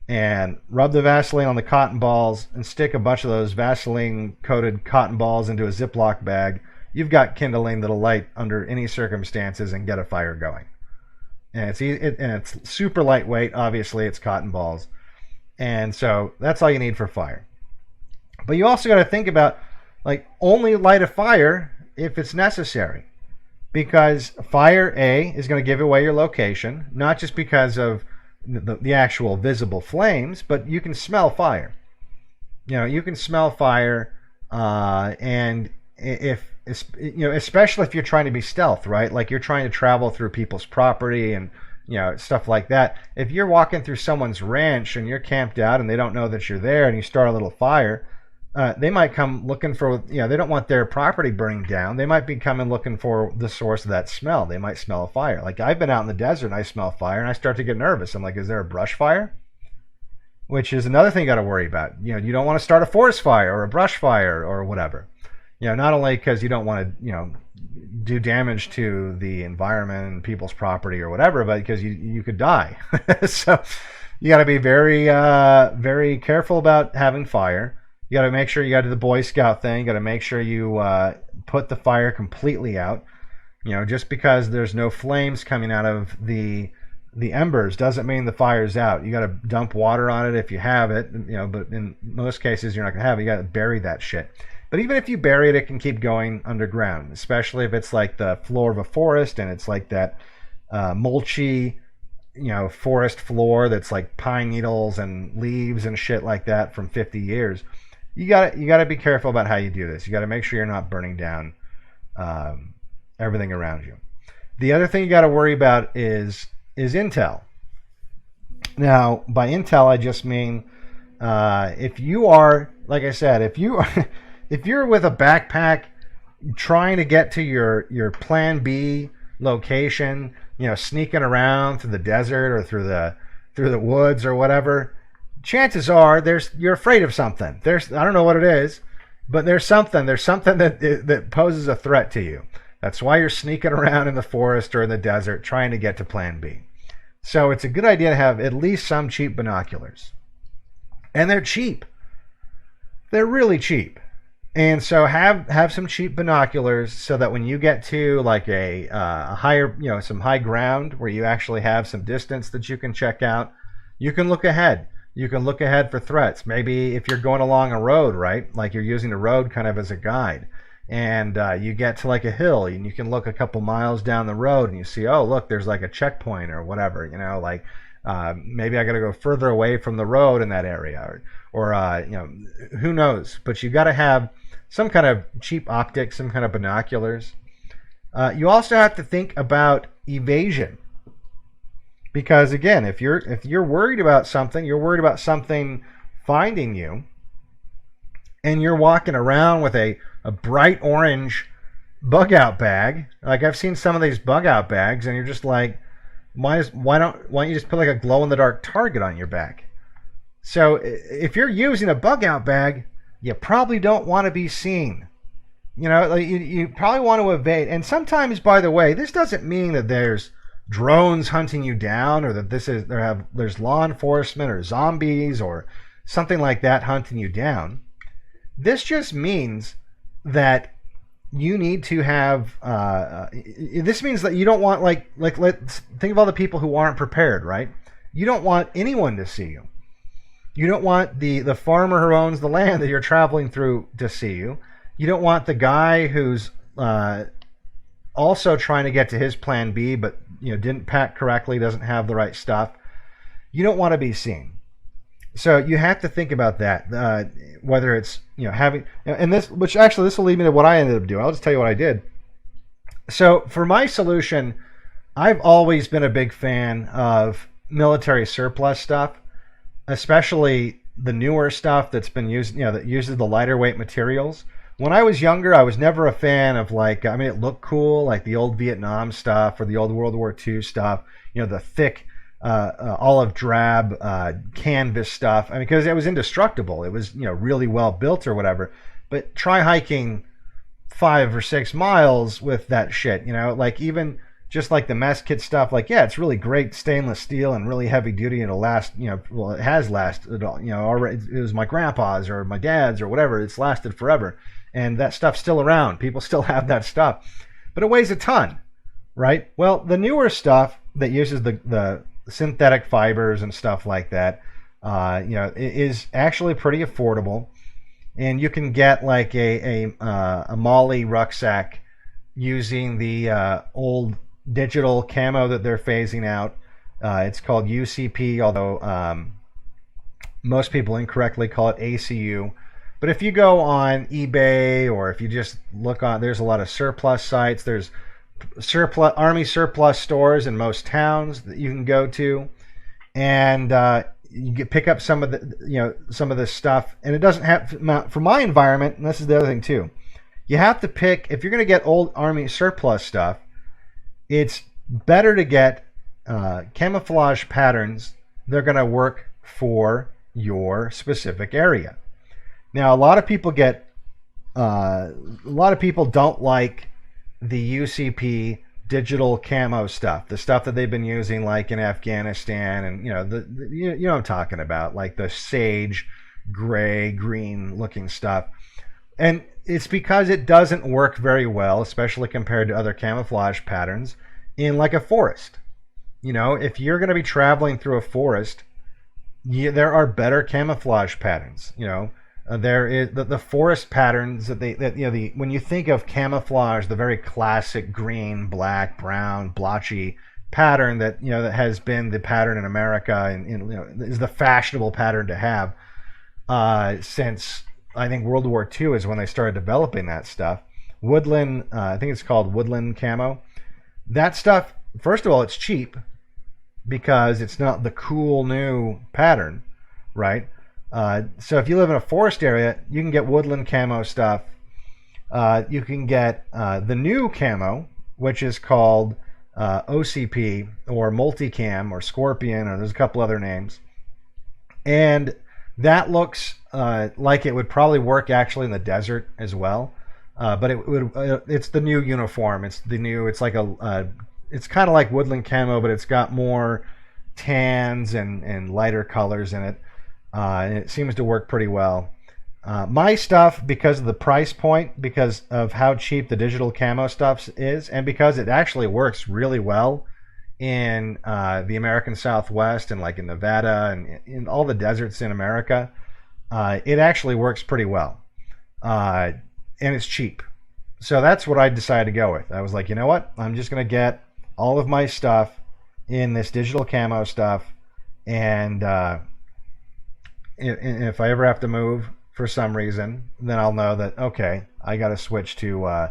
and rub the Vaseline on the cotton balls and stick a bunch of those Vaseline coated cotton balls into a Ziploc bag. You've got kindling that'll light under any circumstances and get a fire going. And it's super lightweight. Obviously, it's cotton balls, and so that's all you need for fire. But you also got to think about only light a fire if it's necessary, because fire is going to give away your location, not just because of the actual visible flames, but you can smell fire. You can smell fire, and especially if you're trying to be stealth, right? Like you're trying to travel through people's property and stuff like that. If you're walking through someone's ranch and you're camped out and they don't know that you're there, and you start a little fire, they might come looking for, they don't want their property burning down. They might be coming looking for the source of that smell. They might smell a fire. Like I've been out in the desert and I smell fire and I start to get nervous. I'm like, is there a brush fire? Which is another thing you got to worry about. You don't want to start a forest fire or a brush fire or whatever. Not only because you don't want to, do damage to the environment and people's property or whatever, but because you could die. So you got to be very, very careful about having fire. You got to make sure you got to do the Boy Scout thing. You got to make sure you put the fire completely out. Just because there's no flames coming out of the embers doesn't mean the fire's out. You got to dump water on it if you have it. But in most cases you're not gonna have it. You got to bury that shit. But even if you bury it, it can keep going underground. Especially if it's like the floor of a forest and it's like that mulchy, forest floor that's like pine needles and leaves and shit like that from 50 years. You got to be careful about how you do this. You got to make sure you're not burning down everything around you. The other thing you got to worry about is intel. Now, by intel, I just mean if you are, like I said, if you're with a backpack trying to get to your Plan B location, sneaking around through the desert or through the woods or whatever. Chances are you're afraid of something. I don't know what it is, but there's something that poses a threat to you. That's why you're sneaking around in the forest or in the desert trying to get to Plan B. So it's a good idea to have at least some cheap binoculars. And they're cheap. They're really cheap. And so have some cheap binoculars so that when you get to like a higher, some high ground where you actually have some distance that you can check out, you can look ahead. You can look ahead for threats. Maybe if you're going along a road, right? Like you're using the road kind of as a guide. And you get to like a hill and you can look a couple miles down the road and you see, oh, look, there's like a checkpoint or whatever, you know, like maybe I got to go further away from the road in that area or you know, who knows? But you got to have some kind of cheap optics, some kind of binoculars. You also have to think about evasion. Because again, if you're worried about something, you're worried about something finding you, and you're walking around with a bright orange bug out bag. Like I've seen some of these bug out bags, and you're just like, why don't you just put like a glow in the dark target on your back? So if you're using a bug out bag, you probably don't want to be seen. You know, like you probably want to evade. And sometimes, by the way, this doesn't mean that there's drones hunting you down, or that there's law enforcement or zombies or something like that hunting you down. This just means that you need to have. This means that you don't want let's think of all the people who aren't prepared, right? You don't want anyone to see you. You don't want the farmer who owns the land that you're traveling through to see you. You don't want the guy who's also trying to get to his plan B, but didn't pack correctly, doesn't have the right stuff. You don't want to be seen. So you have to think about that. Whether it's having, and this will lead me to what I ended up doing. I'll just tell you what I did. So for my solution, I've always been a big fan of military surplus stuff, especially the newer stuff that's been used, that uses the lighter weight materials. When I was younger, I was never a fan of it looked cool, like the old Vietnam stuff or the old World War II stuff, the thick olive drab canvas stuff. Because it was indestructible. It was, really well built or whatever. But try hiking 5 or 6 miles with that shit, even just like the mess kit stuff. It's really great stainless steel and really heavy duty, and it'll last, it has lasted, already. It was my grandpa's or my dad's or whatever. It's lasted forever. And that stuff's still around. People still have that stuff. But it weighs a ton, right? Well, the newer stuff that uses the synthetic fibers and stuff like that, is actually pretty affordable. And you can get like a Molly rucksack using the old digital camo that they're phasing out. It's called UCP, although most people incorrectly call it ACU. But if you go on eBay, or if you just look on, there's a lot of surplus sites. There's army surplus stores in most towns that you can go to, and you pick up some of this stuff. And it doesn't have, for my environment, and this is the other thing too, you have to pick, if you're going to get old army surplus stuff, it's better to get camouflage patterns. They're going to work for your specific area. Now, a lot of people don't like the UCP digital camo stuff, the stuff that they've been using like in Afghanistan, and you know what I'm talking about, like the sage gray green looking stuff. And it's because it doesn't work very well, especially compared to other camouflage patterns in like a forest. If you're going to be traveling through a forest, there are better camouflage patterns. There is the forest patterns that when you think of camouflage, the very classic green, black, brown, blotchy pattern that that has been the pattern in America, and is the fashionable pattern to have since I think World War II is when they started developing that stuff. Woodland, I think it's called Woodland Camo. That stuff, first of all, it's cheap because it's not the cool new pattern, right? So if you live in a forest area, you can get woodland camo stuff. You can get the new camo, which is called OCP or multicam or scorpion, or there's a couple other names. And that looks like it would probably work actually in the desert as well. But it's the new uniform. It's like it's kind of like woodland camo, but it's got more tans and lighter colors in it. And it seems to work pretty well. My stuff, because of the price point, because of how cheap the digital camo stuff is, and because it actually works really well in the American Southwest and like in Nevada and in all the deserts in America, it actually works pretty well. And it's cheap. So that's what I decided to go with. I was like, you know what? I'm just going to get all of my stuff in this digital camo stuff. And if I ever have to move for some reason, then I'll know that, okay, I got to switch to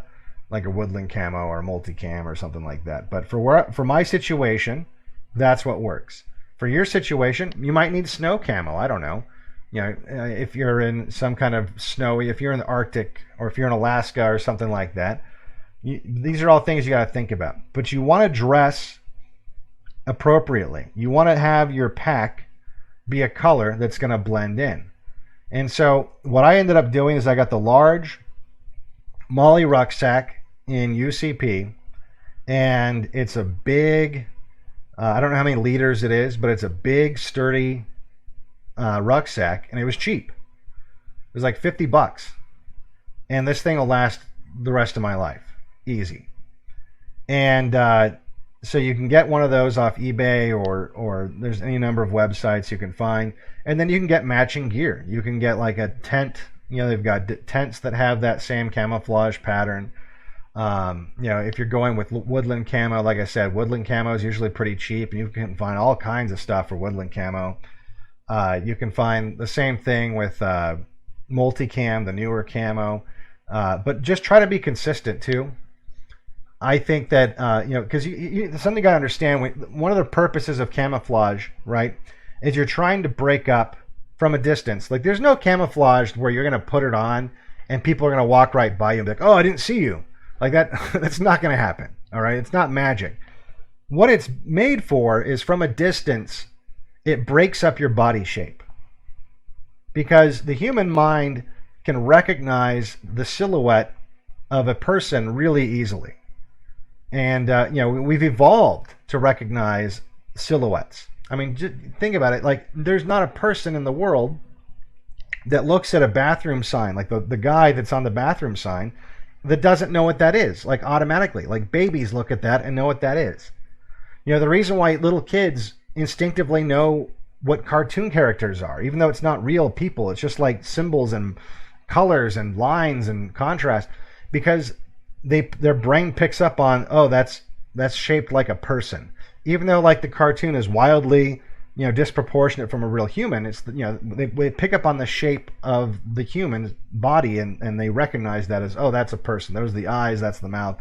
like a Woodland Camo or multicam or something like that. But for my situation, that's what works. For your situation, you might need snow camo. I don't know. You know, if you're in some kind of snowy, if you're in the Arctic or if you're in Alaska or something like that, these are all things you got to think about. But you want to dress appropriately. You want to have your pack be a color that's going to blend in. And so what I ended up doing is I got the large Molly rucksack in UCP, and it's a big, I don't know how many liters it is, but it's a big, sturdy rucksack, and it was cheap. It was like $50, and this thing will last the rest of my life, easy. And so you can get one of those off eBay, or there's any number of websites you can find, and then you can get matching gear. You can get like a tent. You know, they've got tents that have that same camouflage pattern. You know, if you're going with Woodland Camo, like I said, Woodland Camo is usually pretty cheap, and you can find all kinds of stuff for Woodland Camo. You can find the same thing with multicam, the newer camo, but just try to be consistent too. I think that you know, because something you got to understand. One of the purposes of camouflage, right, is you're trying to break up from a distance. Like, there's no camouflage where you're going to put it on and people are going to walk right by you and be like, oh, I didn't see you. Like that, that's not going to happen. All right, it's not magic. What it's made for is from a distance, it breaks up your body shape, because the human mind can recognize the silhouette of a person really easily. And you know, we've evolved to recognize silhouettes. I mean, just think about it. Like, there's not a person in the world that looks at a bathroom sign, like the guy that's on the bathroom sign, that doesn't know what that is, like automatically. Like, babies look at that and know what that is. You know, the reason why little kids instinctively know what cartoon characters are, even though it's not real people, it's just like symbols and colors and lines and contrast, because their brain picks up on, oh, that's shaped like a person. Even though like the cartoon is wildly, you know, disproportionate from a real human, it's, you know, they pick up on the shape of the human body, and they recognize that as, oh, that's a person. Those are the eyes, that's the mouth.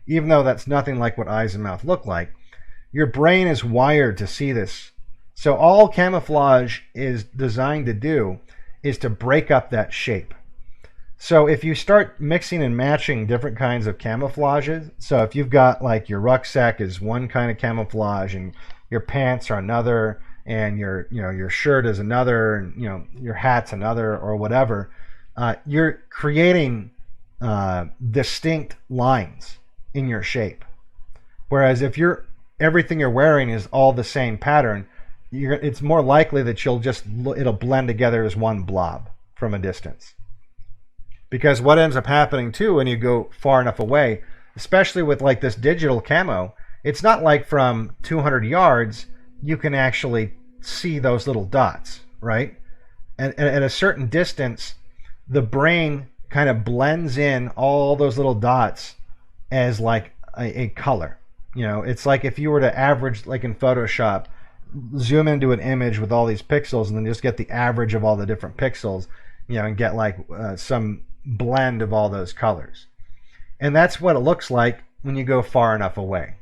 Even though that's nothing like what eyes and mouth look like, your brain is wired to see this. So all camouflage is designed to do is to break up that shape. So if you start mixing and matching different kinds of camouflages, so if you've got like your rucksack is one kind of camouflage, and your pants are another, and your shirt is another, and your hat's another, or whatever, you're creating distinct lines in your shape. Whereas if everything you're wearing is all the same pattern, it's more likely that it'll blend together as one blob from a distance. Because what ends up happening too when you go far enough away, especially with like this digital camo, it's not like from 200 yards you can actually see those little dots, right? And at a certain distance, the brain kind of blends in all those little dots as like a color. You know, it's like if you were to average, like in Photoshop, zoom into an image with all these pixels and then just get the average of all the different pixels, and get like some blend of all those colors. And that's what it looks like when you go far enough away.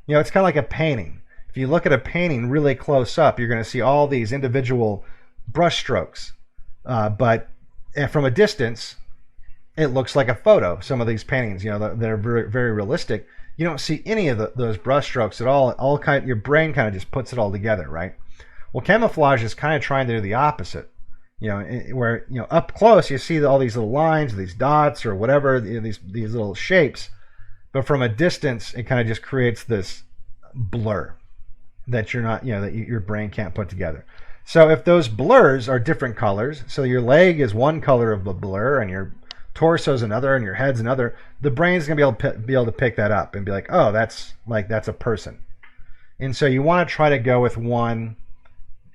It's kind of like a painting. If you look at a painting really close up, you're going to see all these individual brush strokes. But from a distance, it looks like a photo. Some of these paintings, they're very, very realistic. You don't see any of those brush strokes at all. Your brain kind of just puts it all together, right? Well, camouflage is kind of trying to do the opposite. Where up close you see all these little lines, these dots, or whatever, these little shapes, but from a distance it kind of just creates this blur that you're not, that your brain can't put together. So if those blurs are different colors, so your leg is one color of a blur and your torso is another and your head's another, the brain's gonna be able to pick that up and be like, oh, that's a person. And so you want to try to go with one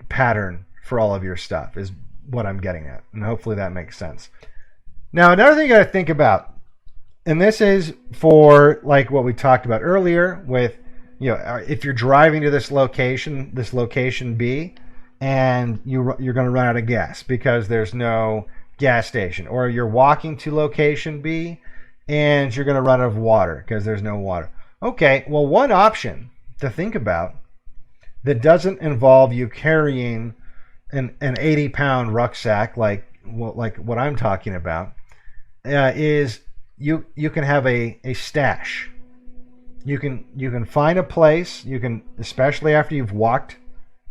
pattern for all of your stuff is what I'm getting at. And hopefully that makes sense. Now, another thing you got to think about, and this is for like what we talked about earlier with, if you're driving to this location B, and you're going to run out of gas because there's no gas station, or you're walking to location B and you're going to run out of water because there's no water. Okay, well, one option to think about that doesn't involve you carrying an 80-pound rucksack like what I'm talking about is you can have a stash. You can find a place, especially after you've walked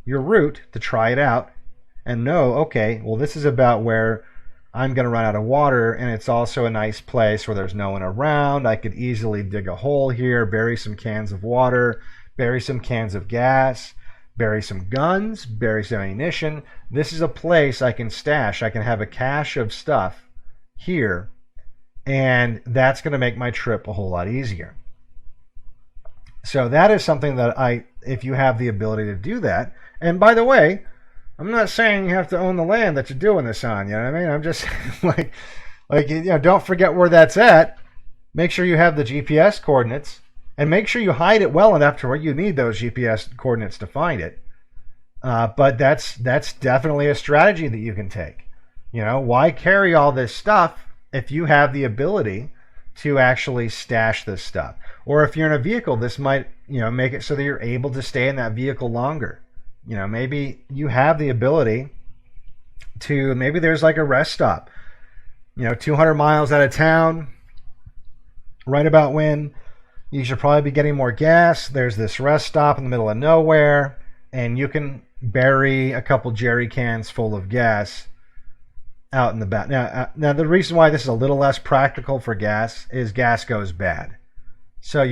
your route to try it out and know, okay, well, this is about where I'm going to run out of water, and it's also a nice place where there's no one around. I could easily dig a hole here, bury some cans of water, bury some cans of gas, bury some guns, bury some ammunition. This is a place I can stash. I can have a cache of stuff here, and that's going to make my trip a whole lot easier. So that is something that if you have the ability to do that, and by the way, I'm not saying you have to own the land that you're doing this on, you know what I mean? I'm just don't forget where that's at. Make sure you have the GPS coordinates, and make sure you hide it well enough to where you need those GPS coordinates to find it. But that's definitely a strategy that you can take. Why carry all this stuff if you have the ability to actually stash this stuff? Or if you're in a vehicle, this might make it so that you're able to stay in that vehicle longer. Maybe you have the ability to, maybe there's like a rest stop, 200 miles out of town, right about when you should probably be getting more gas. There's this rest stop in the middle of nowhere, and you can bury a couple jerry cans full of gas out in the back. Now the reason why this is a little less practical for gas is gas goes bad. So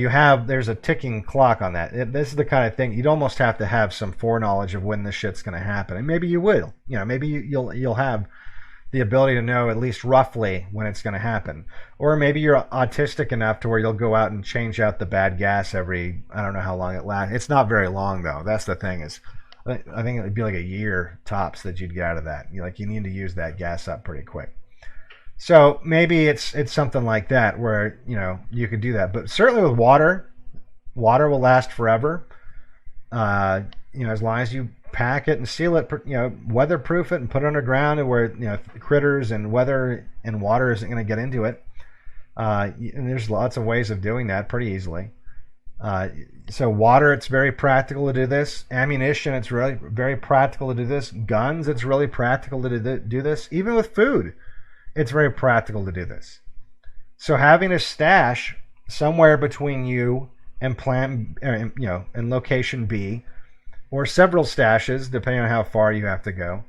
there's a ticking clock on that. This is the kind of thing you'd almost have to have some foreknowledge of when this shit's going to happen. And maybe you will. Maybe you'll have the ability to know at least roughly when it's going to happen. Or maybe you're autistic enough to where you'll go out and change out the bad gas every, I don't know how long it lasts. It's not very long though. That's the thing is, I think it would be like a year tops that you'd get out of that. You need to use that gas up pretty quick. So maybe it's something like that where you could do that. But certainly with water will last forever. As long as you pack it and seal it, weatherproof it and put it underground where critters and weather and water isn't going to get into it. And there's lots of ways of doing that pretty easily. So water, it's very practical to do this. Ammunition, it's really very practical to do this. Guns, it's really practical to do this. Even with food, it's very practical to do this. So having a stash somewhere between you and and location B, or several stashes, depending on how far you have to go,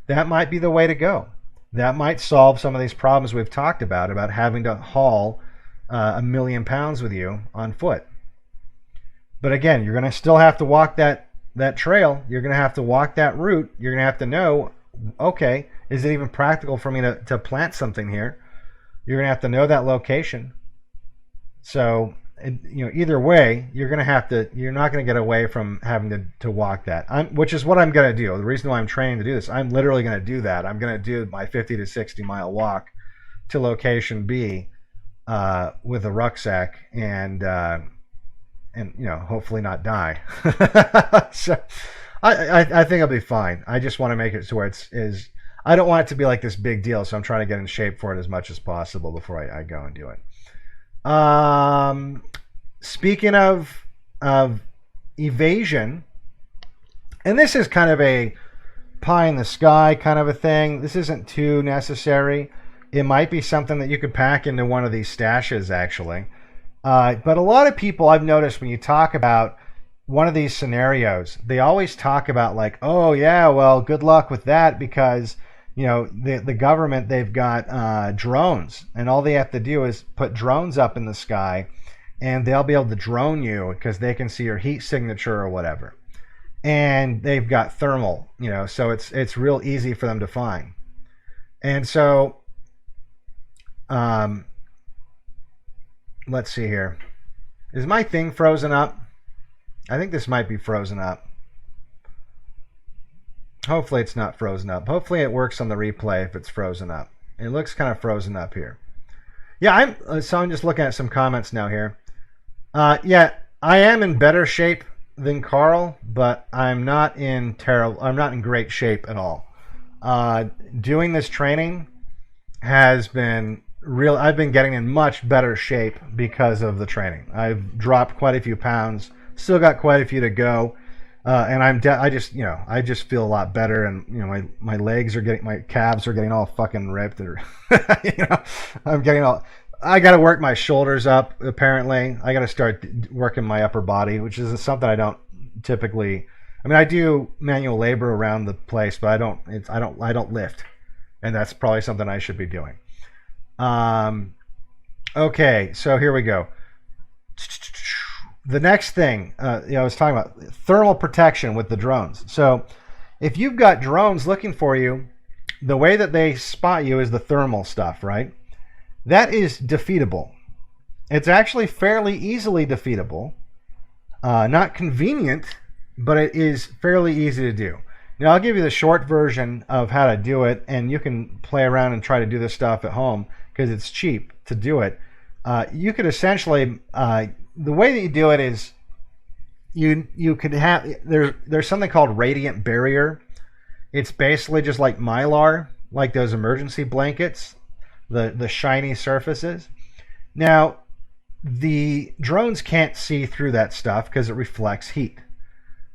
that might be the way to go. That might solve some of these problems we've talked about having to haul 1 million pounds with you on foot. But again, you're going to still have to walk that trail. You're going to have to walk that route. You're going to have to know, okay, is it even practical for me to plant something here? You're going to have to know that location. So, either way, you're not going to get away from having to walk that, which is what I'm going to do. The reason why I'm training to do this, I'm literally going to do that. I'm going to do my 50 to 60 mile walk to location B with a rucksack and hopefully not die. So I think I'll be fine. I just want to make it to where I don't want it to be like this big deal, so I'm trying to get in shape for it as much as possible before I go and do it. Speaking of evasion, and this is kind of a pie in the sky kind of a thing. This isn't too necessary. It might be something that you could pack into one of these stashes, actually. But a lot of people, I've noticed, when you talk about one of these scenarios, they always talk about like, oh yeah, well, good luck with that because the government, they've got drones, and all they have to do is put drones up in the sky, and they'll be able to drone you because they can see your heat signature or whatever. And they've got thermal, so it's real easy for them to find. And so, let's see here. Is my thing frozen up? I think this might be frozen up. Hopefully it's not frozen up. Hopefully it works on the replay if it's frozen up. It looks kind of frozen up here. Yeah, I'm just looking at some comments now here. Yeah, I am in better shape than Carl, but I'm not in great shape at all. Doing this training has been real. I've been getting in much better shape because of the training. I've dropped quite a few pounds, still got quite a few to go, and I just feel a lot better, and my legs are my calves are getting all fucking ripped, or I'm getting all. I got to work my shoulders up. Apparently, I got to start working my upper body, which is something I don't typically. I mean, I do manual labor around the place, but I don't lift, and that's probably something I should be doing. Okay, so here we go. The next thing, I was talking about thermal protection with the drones. So, if you've got drones looking for you, the way that they spot you is the thermal stuff, right? That is defeatable. It's actually fairly easily defeatable. Not convenient, but it is fairly easy to do. Now, I'll give you the short version of how to do it, and you can play around and try to do this stuff at home because it's cheap to do it. You could essentially, the way that you do it is you could have, there's something called radiant barrier. It's basically just like Mylar, like those emergency blankets. The shiny surfaces. Now, the drones can't see through that stuff because it reflects heat.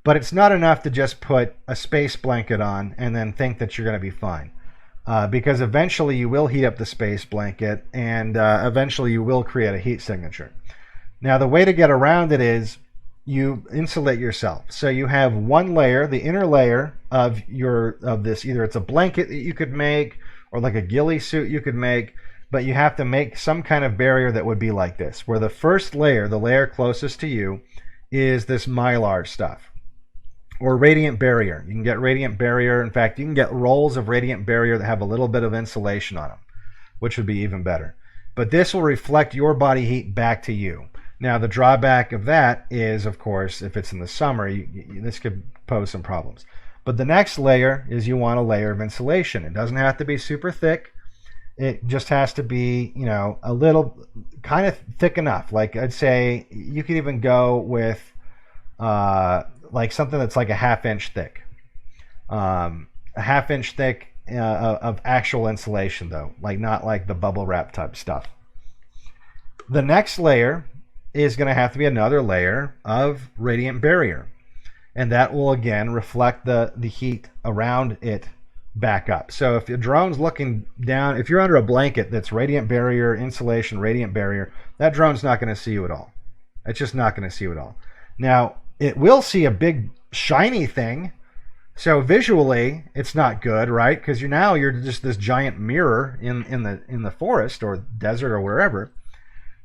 But it's not enough to just put a space blanket on and then think that you're going to be fine. Because eventually you will heat up the space blanket, and eventually you will create a heat signature. Now, the way to get around it is you insulate yourself. So you have one layer, the inner layer of this, either it's a blanket that you could make, or like a ghillie suit you could make, but you have to make some kind of barrier that would be like this, where the first layer, the layer closest to you, is this Mylar stuff, or radiant barrier. You can get radiant barrier. In fact, you can get rolls of radiant barrier that have a little bit of insulation on them, which would be even better. But this will reflect your body heat back to you. Now, the drawback of that is, of course, if it's in the summer, this could pose some problems. But the next layer is you want a layer of insulation. It doesn't have to be super thick. It just has to be, a little kind of thick enough. Like I'd say you could even go with like something that's like a half-inch thick. A half-inch thick of actual insulation, though, like not like the bubble wrap type stuff. The next layer is going to have to be another layer of radiant barrier. And that will, again, reflect the heat around it back up. So if your drone's looking down, if you're under a blanket that's radiant barrier, insulation, radiant barrier, that drone's not going to see you at all. It's just not going to see you at all. Now, it will see a big shiny thing. So visually, it's not good, right? Because you're just this giant mirror in the forest or desert or wherever.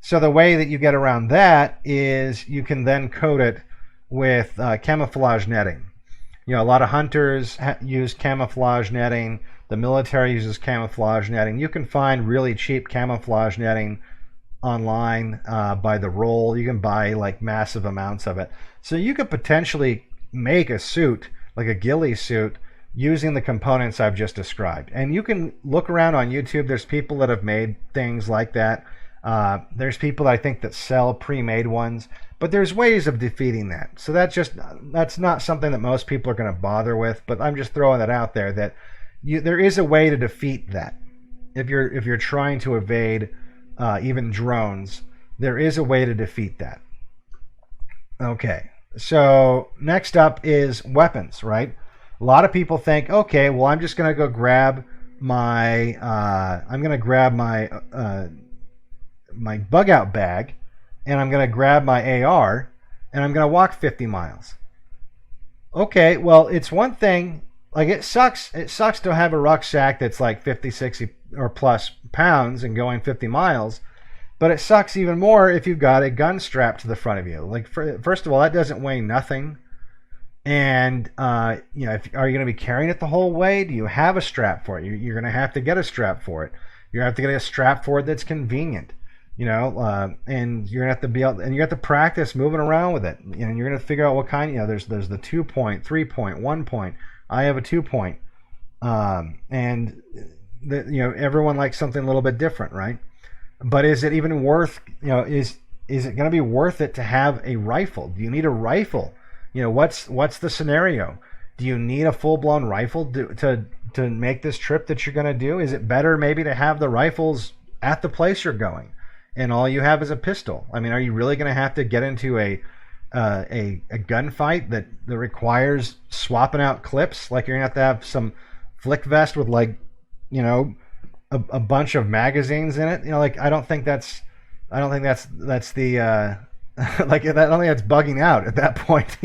So the way that you get around that is you can then coat it with camouflage netting. A lot of hunters use camouflage netting. The military uses camouflage netting. You can find really cheap camouflage netting online by the roll. You can buy like massive amounts of it. So you could potentially make a suit, like a ghillie suit, using the components I've just described. And you can look around on YouTube. There's people that have made things like that. There's people I think that sell pre-made ones. But there's ways of defeating that. So that's not something that most people are going to bother with. But I'm just throwing that out there that there is a way to defeat that. If you're trying to evade even drones, there is a way to defeat that. Okay. So next up is weapons, right? A lot of people think, okay, well, I'm just going to go grab my my bug out bag, and I'm going to grab my AR, and I'm going to walk 50 miles. Okay, well, it's one thing, like it sucks to have a rucksack that's like 50, 60 or plus pounds and going 50 miles, but it sucks even more if you've got a gun strapped to the front of you. Like, first of all, that doesn't weigh nothing. And, are you going to be carrying it the whole way? Do you have a strap for it? You're going to have to get a strap for it. You have to get a strap for it that's convenient. and you're gonna have to be able, and you have to practice moving around with it, and you're gonna figure out what kind. There's the 2-point, 3-point, 1-point. I have a 2-point, and everyone likes something a little bit different, right? But is it even worth, is it going to be worth it to have a rifle? Do you need a rifle? What's the scenario? Do you need a full-blown rifle to make this trip that you're going to do? Is it better maybe to have the rifles at the place you're going, and all you have is a pistol? I mean, are you really going to have to get into a gunfight that requires swapping out clips? Like you're going to have some flick vest with a bunch of magazines in it. I don't think that's the I don't think that's bugging out at that point.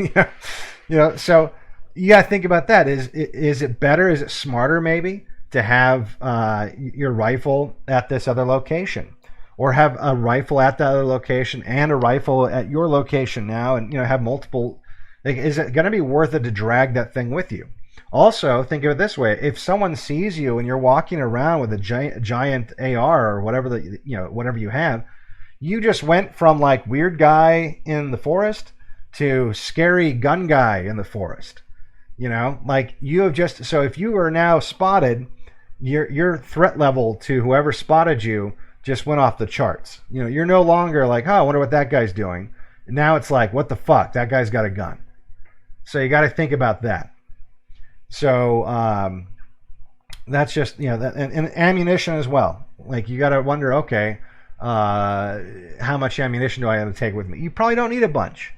So you got to think about that. Is it better? Is it smarter maybe to have your rifle at this other location, or have a rifle at the other location and a rifle at your location now, and have multiple? Is it going to be worth it to drag that thing with you? Also, think of it this way: if someone sees you and you're walking around with a giant AR or whatever whatever you have, you just went from like weird guy in the forest to scary gun guy in the forest. You have just, so if you are now spotted, your threat level to whoever spotted you just went off the charts. You're no longer like, oh, I wonder what that guy's doing. Now it's like, what the fuck? That guy's got a gun. So you got to think about that. So that's just, and ammunition as well. Like you got to wonder, okay, how much ammunition do I have to take with me? You probably don't need a bunch.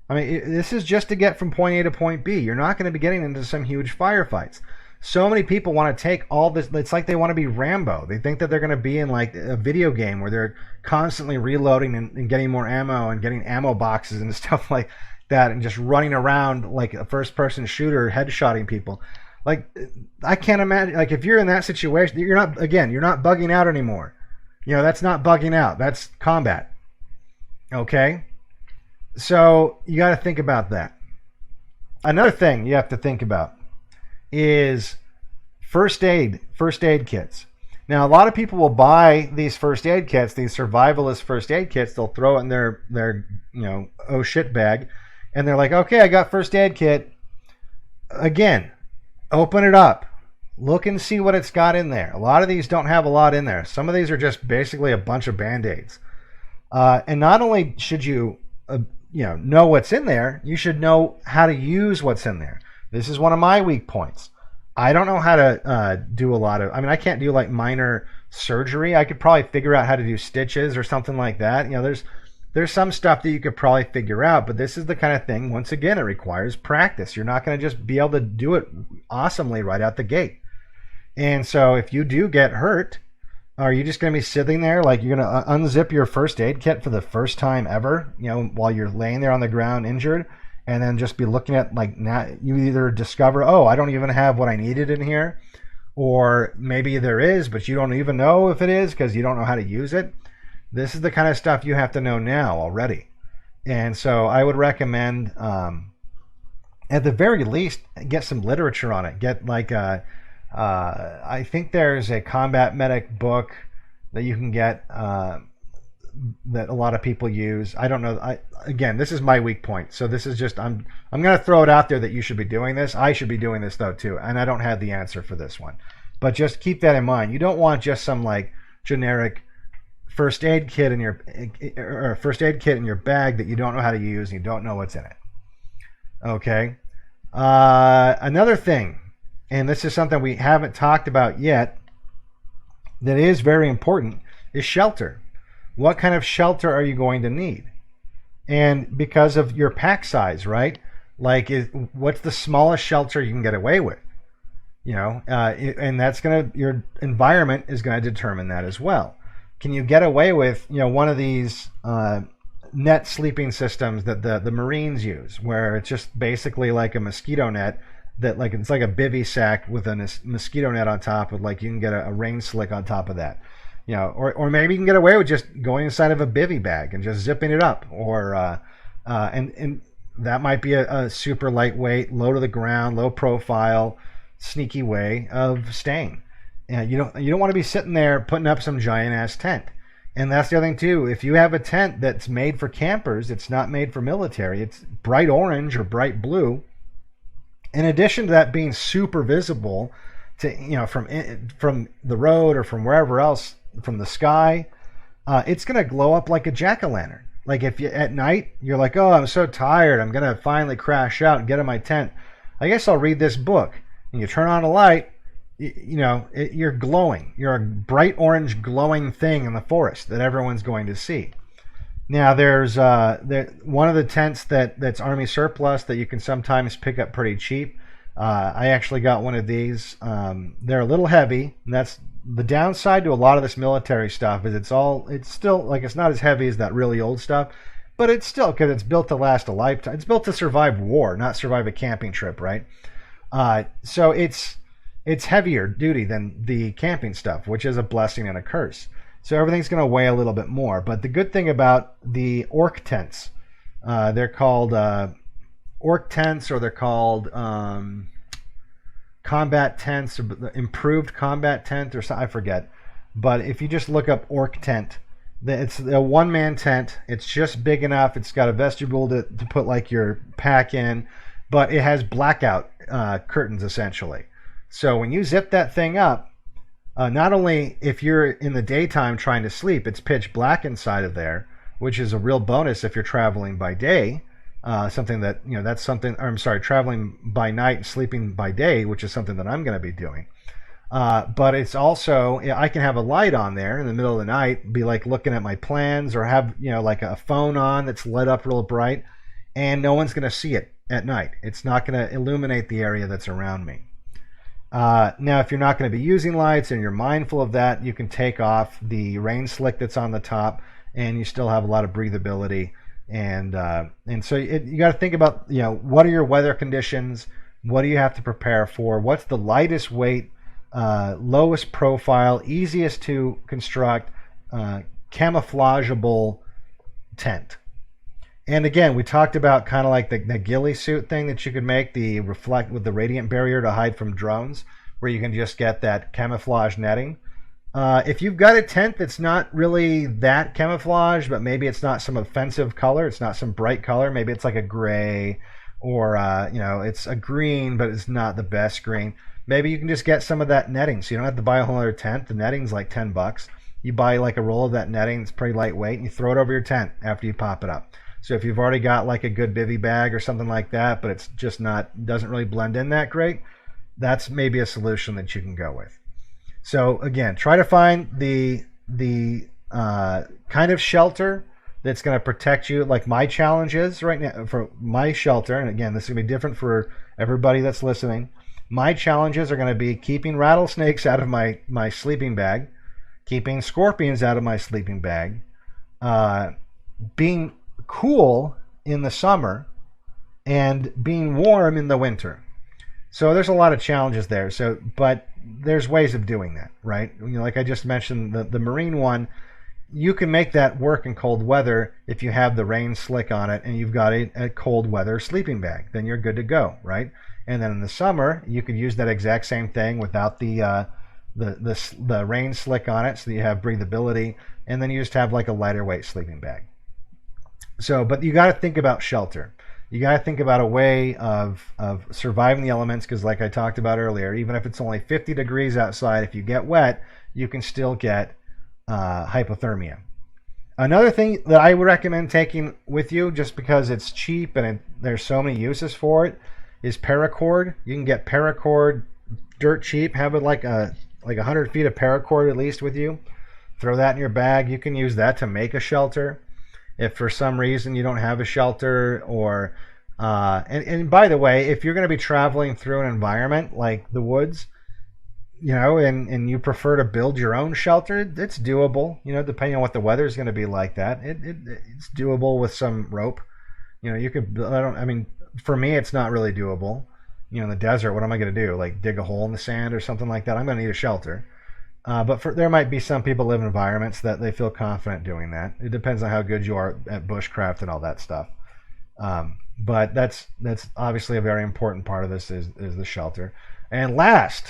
I mean, this is just to get from point A to point B. You're not going to be getting into some huge firefights. So many people want to take all this. It's like they want to be Rambo. They think that they're going to be in like a video game where they're constantly reloading and getting more ammo and getting ammo boxes and stuff like that, and just running around like a first-person shooter, headshotting people. Like, I can't imagine. Like, if you're in that situation, you're not bugging out anymore. That's not bugging out. That's combat. Okay? So you got to think about that. Another thing you have to think about is first aid kits. Now, a lot of people will buy these first aid kits, these survivalist first aid kits. They'll throw it in their oh shit bag, and they're like, okay, I got first aid kit. Again, open it up. Look and see what it's got in there. A lot of these don't have a lot in there. Some of these are just basically a bunch of Band-Aids. And not only should you know what's in there, you should know how to use what's in there. This is one of my weak points. I don't know how to do a lot of, I can't do like minor surgery. I could probably figure out how to do stitches or something like that. There's some stuff that you could probably figure out, but this is the kind of thing, once again, it requires practice. You're not going to just be able to do it awesomely right out the gate. And so if you do get hurt, are you just going to be sitting there like you're going to unzip your first aid kit for the first time ever, while you're laying there on the ground injured, and then just be looking at like, now you either discover, oh, I don't even have what I needed in here, or maybe there is, but you don't even know if it is because you don't know how to use it. This is the kind of stuff you have to know now already. And so I would recommend, at the very least, get some literature on it. Get like I think there's a combat medic book that you can get that a lot of people use. I don't know. Again, this is my weak point. So this is just, I'm going to throw it out there that you should be doing this. I should be doing this though too, and I don't have the answer for this one. But just keep that in mind. You don't want just some like generic first aid kit in your bag that you don't know how to use and you don't know what's in it. Okay. Another thing, and this is something we haven't talked about yet, that is very important, is shelter. What kind of shelter are you going to need? And because of your pack size, right? Like, what's the smallest shelter you can get away with? And that's your environment is going to determine that as well. Can you get away with, one of these net sleeping systems that the Marines use, where it's just basically like a mosquito net that like it's like a bivy sack with a mosquito net on top with like you can get a rain slick on top of that, or maybe you can get away with just going inside of a bivy bag and just zipping it up, or and that might be a super lightweight, low to the ground, low profile, sneaky way of staying. You don't want to be sitting there putting up some giant ass tent. And that's the other thing too. If you have a tent that's made for campers, it's not made for military. It's bright orange or bright blue. In addition to that being super visible to, you know, from the road or from wherever else, from the sky, it's going to glow up like a jack-o'-lantern. Like if you at night you're like, oh, I'm so tired, I'm going to finally crash out and get in my tent. I guess I'll read this book. And you turn on a light, you're glowing. You're a bright orange glowing thing in the forest that everyone's going to see. Now there's one of the tents that's Army surplus that you can sometimes pick up pretty cheap. I actually got one of these. They're a little heavy, and that's the downside to a lot of this military stuff. Is it's still like it's not as heavy as that really old stuff, but it's still, because it's built to last a lifetime. It's built to survive war, not survive a camping trip, right? So it's heavier duty than the camping stuff, which is a blessing and a curse. So everything's going to weigh a little bit more. But the good thing about the orc tents, they're called orc tents, or they're called combat tents, or improved combat tent, or something, I forget. But if you just look up orc tent, it's a one-man tent. It's just big enough. It's got a vestibule to put like your pack in, but it has blackout curtains essentially. So when you zip that thing up, not only if you're in the daytime trying to sleep, it's pitch black inside of there, which is a real bonus if you're traveling by day. Something that, that's something, or I'm sorry, traveling by night and sleeping by day, which is something that I'm going to be doing. But it's also, I can have a light on there in the middle of the night, be like looking at my plans, or have, like a phone on that's lit up real bright, and no one's going to see it at night. It's not going to illuminate the area that's around me. Now, if you're not going to be using lights and you're mindful of that, you can take off the rain slick that's on the top, and you still have a lot of breathability. And so you got to think about, what are your weather conditions? What do you have to prepare for? What's the lightest weight, lowest profile, easiest to construct, camouflageable tent? And again, we talked about kind of like the ghillie suit thing that you could make, the reflect with the radiant barrier to hide from drones, where you can just get that camouflage netting. If you've got a tent that's not really that camouflage, but maybe it's not some offensive color, it's not some bright color, maybe it's like a gray, or it's a green, but it's not the best green. Maybe you can just get some of that netting, so you don't have to buy a whole other tent. The netting's like $10. You buy like a roll of that netting, it's pretty lightweight, and you throw it over your tent after you pop it up. So if you've already got like a good bivy bag or something like that, but it's just doesn't really blend in that great, that's maybe a solution that you can go with. So again, try to find the kind of shelter that's going to protect you. Like my challenge is right now for my shelter, and again, this is going to be different for everybody that's listening. My challenges are going to be keeping rattlesnakes out of my sleeping bag, keeping scorpions out of my sleeping bag, being cool in the summer, and being warm in the winter. So there's a lot of challenges there. But there's ways of doing that, right? Like I just mentioned, the marine one, you can make that work in cold weather if you have the rain slick on it and you've got a cold weather sleeping bag. Then you're good to go, right? And then in the summer, you could use that exact same thing without the rain slick on it, so that you have breathability, and then you just have like a lighter weight sleeping bag. So, but you got to think about shelter. You got to think about a way of surviving the elements, because like I talked about earlier, even if it's only 50 degrees outside, if you get wet, you can still get hypothermia. Another thing that I would recommend taking with you, just because it's cheap and there's so many uses for it, is paracord. You can get paracord dirt cheap. Have it like 100 feet of paracord at least with you. Throw that in your bag. You can use that to make a shelter. If for some reason you don't have a shelter, or and by the way, if you're going to be traveling through an environment like the woods, and you prefer to build your own shelter, it's doable. Depending on what the weather is going to be like, it's doable with some rope. You could. For me, it's not really doable. In the desert, what am I going to do? Like dig a hole in the sand or something like that? I'm going to need a shelter. But there might be some people live in environments that they feel confident doing that. It depends on how good you are at bushcraft and all that stuff. But that's obviously a very important part of this is the shelter. And last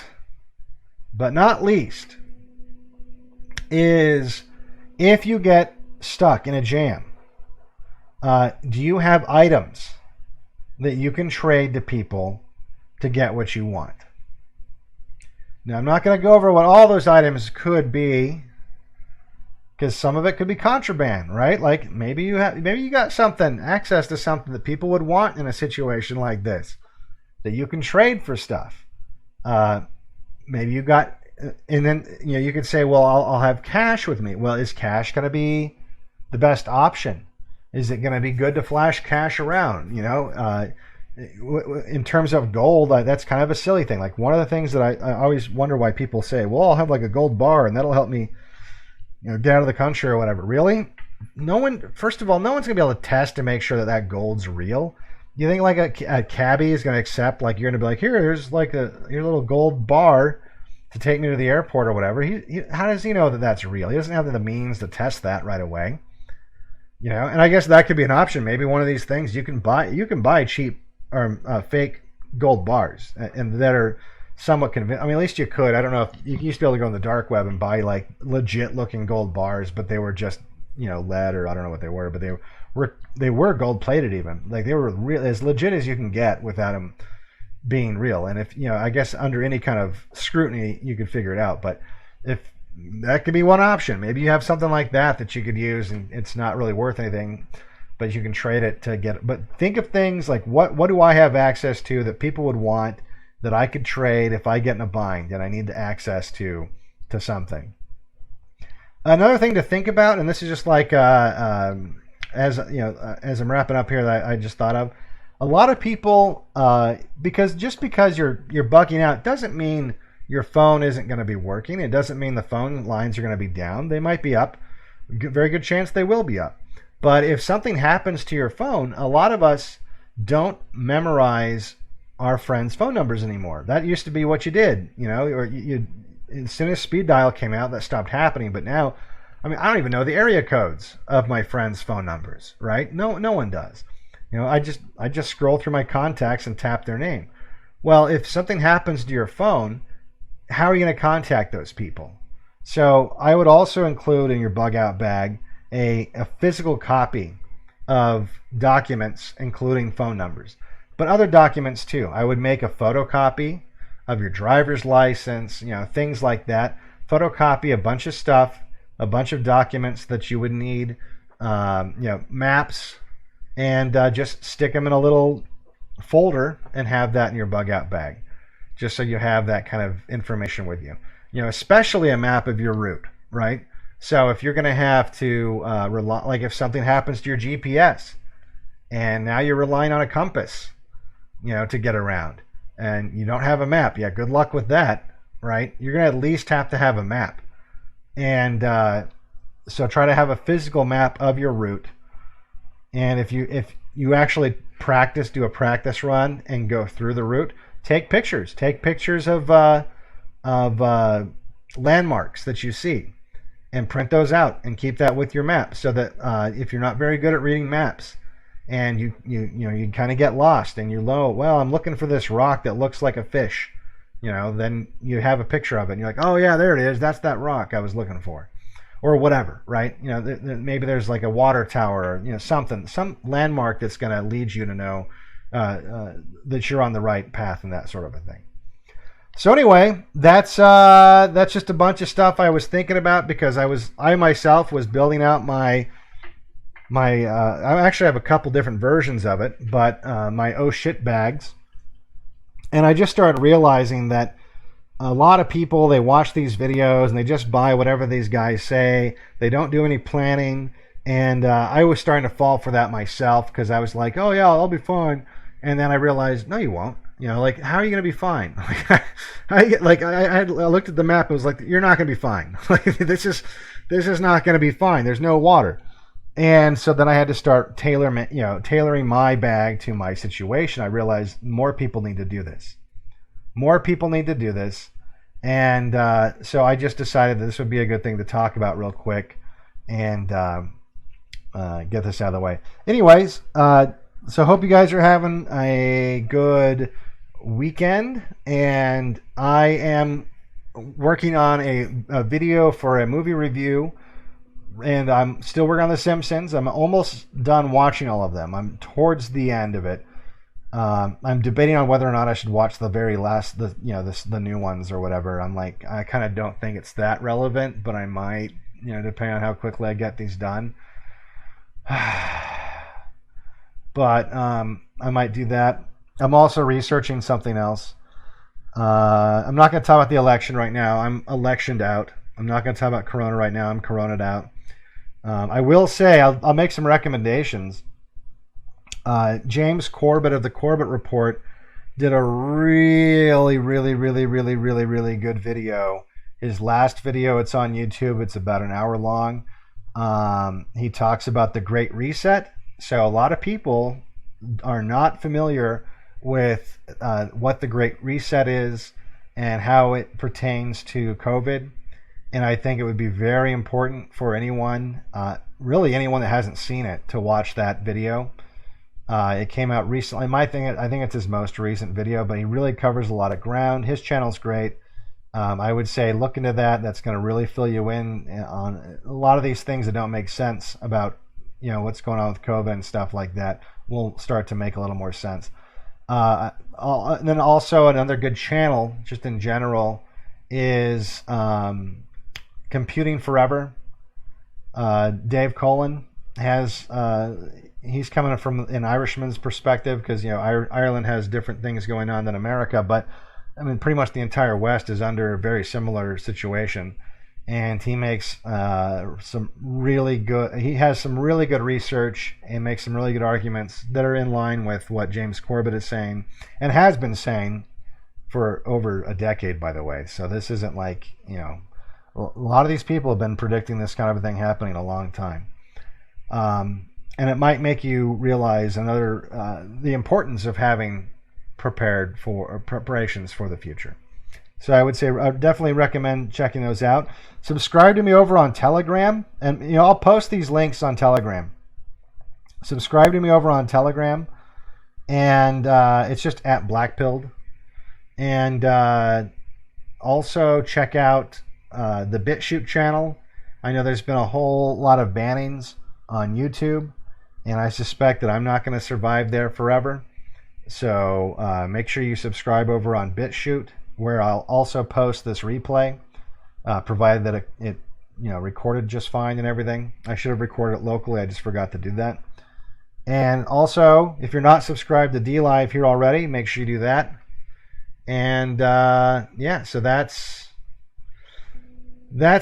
but not least is if you get stuck in a jam, do you have items that you can trade to people to get what you want? Now, I'm not going to go over what all those items could be, because some of it could be contraband, right? Like maybe you got something, access to something that people would want in a situation like this, that you can trade for stuff. Maybe you got, and then you could say, well, I'll have cash with me. Well, is cash going to be the best option? Is it going to be good to flash cash around? In terms of gold, that's kind of a silly thing. Like one of the things that I always wonder why people say, well, I'll have like a gold bar and that'll help me get out of the country or whatever. Really? First of all, no one's going to be able to test to make sure that gold's real. You think like a cabbie is going to accept, like you're going to be like, here's like your little gold bar to take me to the airport or whatever. How does he know that that's real? He doesn't have the means to test that right away. And I guess that could be an option. Maybe one of these things you can buy cheap or fake gold bars, and that are somewhat convincing. I mean, at least you could. I don't know if you used to be able to go on the dark web and buy like legit looking gold bars, but they were just lead, or I don't know what they were, but they were gold plated even. Like they were real, as legit as you can get without them being real. And if I guess under any kind of scrutiny you could figure it out. But if that could be one option, maybe you have something like that you could use, and it's not really worth anything, but you can trade it to get it. But think of things like what do I have access to that people would want, that I could trade if I get in a bind and I need access to something. Another thing to think about, and this is just like as I'm wrapping up here, that I just thought of, a lot of people, because you're bugging out doesn't mean your phone isn't going to be working. It doesn't mean the phone lines are going to be down. They might be up. Very good chance they will be up. But if something happens to your phone, a lot of us don't memorize our friends' phone numbers anymore. That used to be what you did, or you as soon as speed dial came out, that stopped happening. But now, I mean, I don't even know the area codes of my friends' phone numbers, right? No one does. I just scroll through my contacts and tap their name. Well, if something happens to your phone, how are you going to contact those people? So I would also include in your bug out bag a physical copy of documents, including phone numbers, but other documents too. I would make a photocopy of your driver's license, things like that. Photocopy a bunch of stuff, a bunch of documents that you would need, maps, and just stick them in a little folder and have that in your bug out bag, just so you have that kind of information with you. Especially a map of your route, right? So if you're going to have to rely, like if something happens to your GPS and now you're relying on a compass, to get around, and you don't have a map, good luck with that, right? You're going to at least have to have a map. And so try to have a physical map of your route. And if you actually do a practice run and go through the route, take pictures of landmarks that you see, and print those out and keep that with your map, so that if you're not very good at reading maps and you kind of get lost and I'm looking for this rock that looks like a fish, then you have a picture of it and you're like, oh yeah, there it is, that's that rock I was looking for, or whatever, right? Maybe there's like a water tower, or some landmark that's going to lead you to know that you're on the right path and that sort of a thing. So anyway, that's just a bunch of stuff I was thinking about, because I myself was building out my I actually have a couple different versions of it, but my oh shit bags, and I just started realizing that a lot of people, they watch these videos and they just buy whatever these guys say. They don't do any planning, and I was starting to fall for that myself, because I was like, oh yeah, I'll be fine, and then I realized, no, you won't. Like, how are you going to be fine? I looked at the map and was like, you're not going to be fine. Like, this is not going to be fine. There's no water. And so then I had to start tailoring my bag to my situation. I realized more people need to do this. And so I just decided that this would be a good thing to talk about real quick and get this out of the way. Anyways, so hope you guys are having a good weekend, and I am working on a video for a movie review And I'm still working on The Simpsons. I'm almost done watching all of them. I'm towards the end of it. I'm debating on whether or not I should watch the very last, the new ones or whatever. I'm like, I kind of don't think it's that relevant, but I might, depending on how quickly I get these done. But I might do that. I'm also researching something else. I'm not going to talk about the election right now. I'm electioned out. I'm not going to talk about Corona right now. I'm Corona'd out. I will say I'll make some recommendations. James Corbett of the Corbett Report did a really, really, really, really, really, really good video. His last video, it's on YouTube. It's about an hour long. He talks about the Great Reset. So a lot of people are not familiar with what the Great Reset is and how it pertains to COVID. And I think it would be very important for anyone, really anyone that hasn't seen it, to watch that video. It came out recently. I think it's his most recent video, but he really covers a lot of ground. His channel's great. I would say look into that. That's going to really fill you in on a lot of these things that don't make sense about what's going on with COVID and stuff like that. Will start to make a little more sense. And then also another good channel, just in general, is Computing Forever. Dave Cullen has he's coming from an Irishman's perspective, because Ireland has different things going on than America, but I mean pretty much the entire West is under a very similar situation, and he makes some really good research and makes some really good arguments that are in line with what James Corbett is saying and has been saying for over a decade, by the way. So this isn't like, a lot of these people have been predicting this kind of a thing happening a long time. And it might make you realize the importance of having preparations for the future. So I would say I definitely recommend checking those out. Subscribe to me over on Telegram, and I'll post these links on Telegram. Subscribe to me over on Telegram, and it's just at BlackPilled. And also check out the BitChute channel. I know there's been a whole lot of bannings on YouTube, and I suspect that I'm not going to survive there forever. So make sure you subscribe over on BitChute, where I'll also post this replay, provided that it recorded just fine and everything. I should have recorded it locally. I just forgot to do that. And also, if you're not subscribed to DLive here already, make sure you do that. And yeah, so that's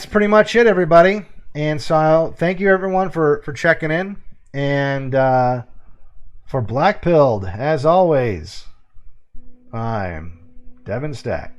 pretty much it, everybody. And so I'll thank you everyone for checking in. And for BlackPilled, as always, I'm Devin Stack.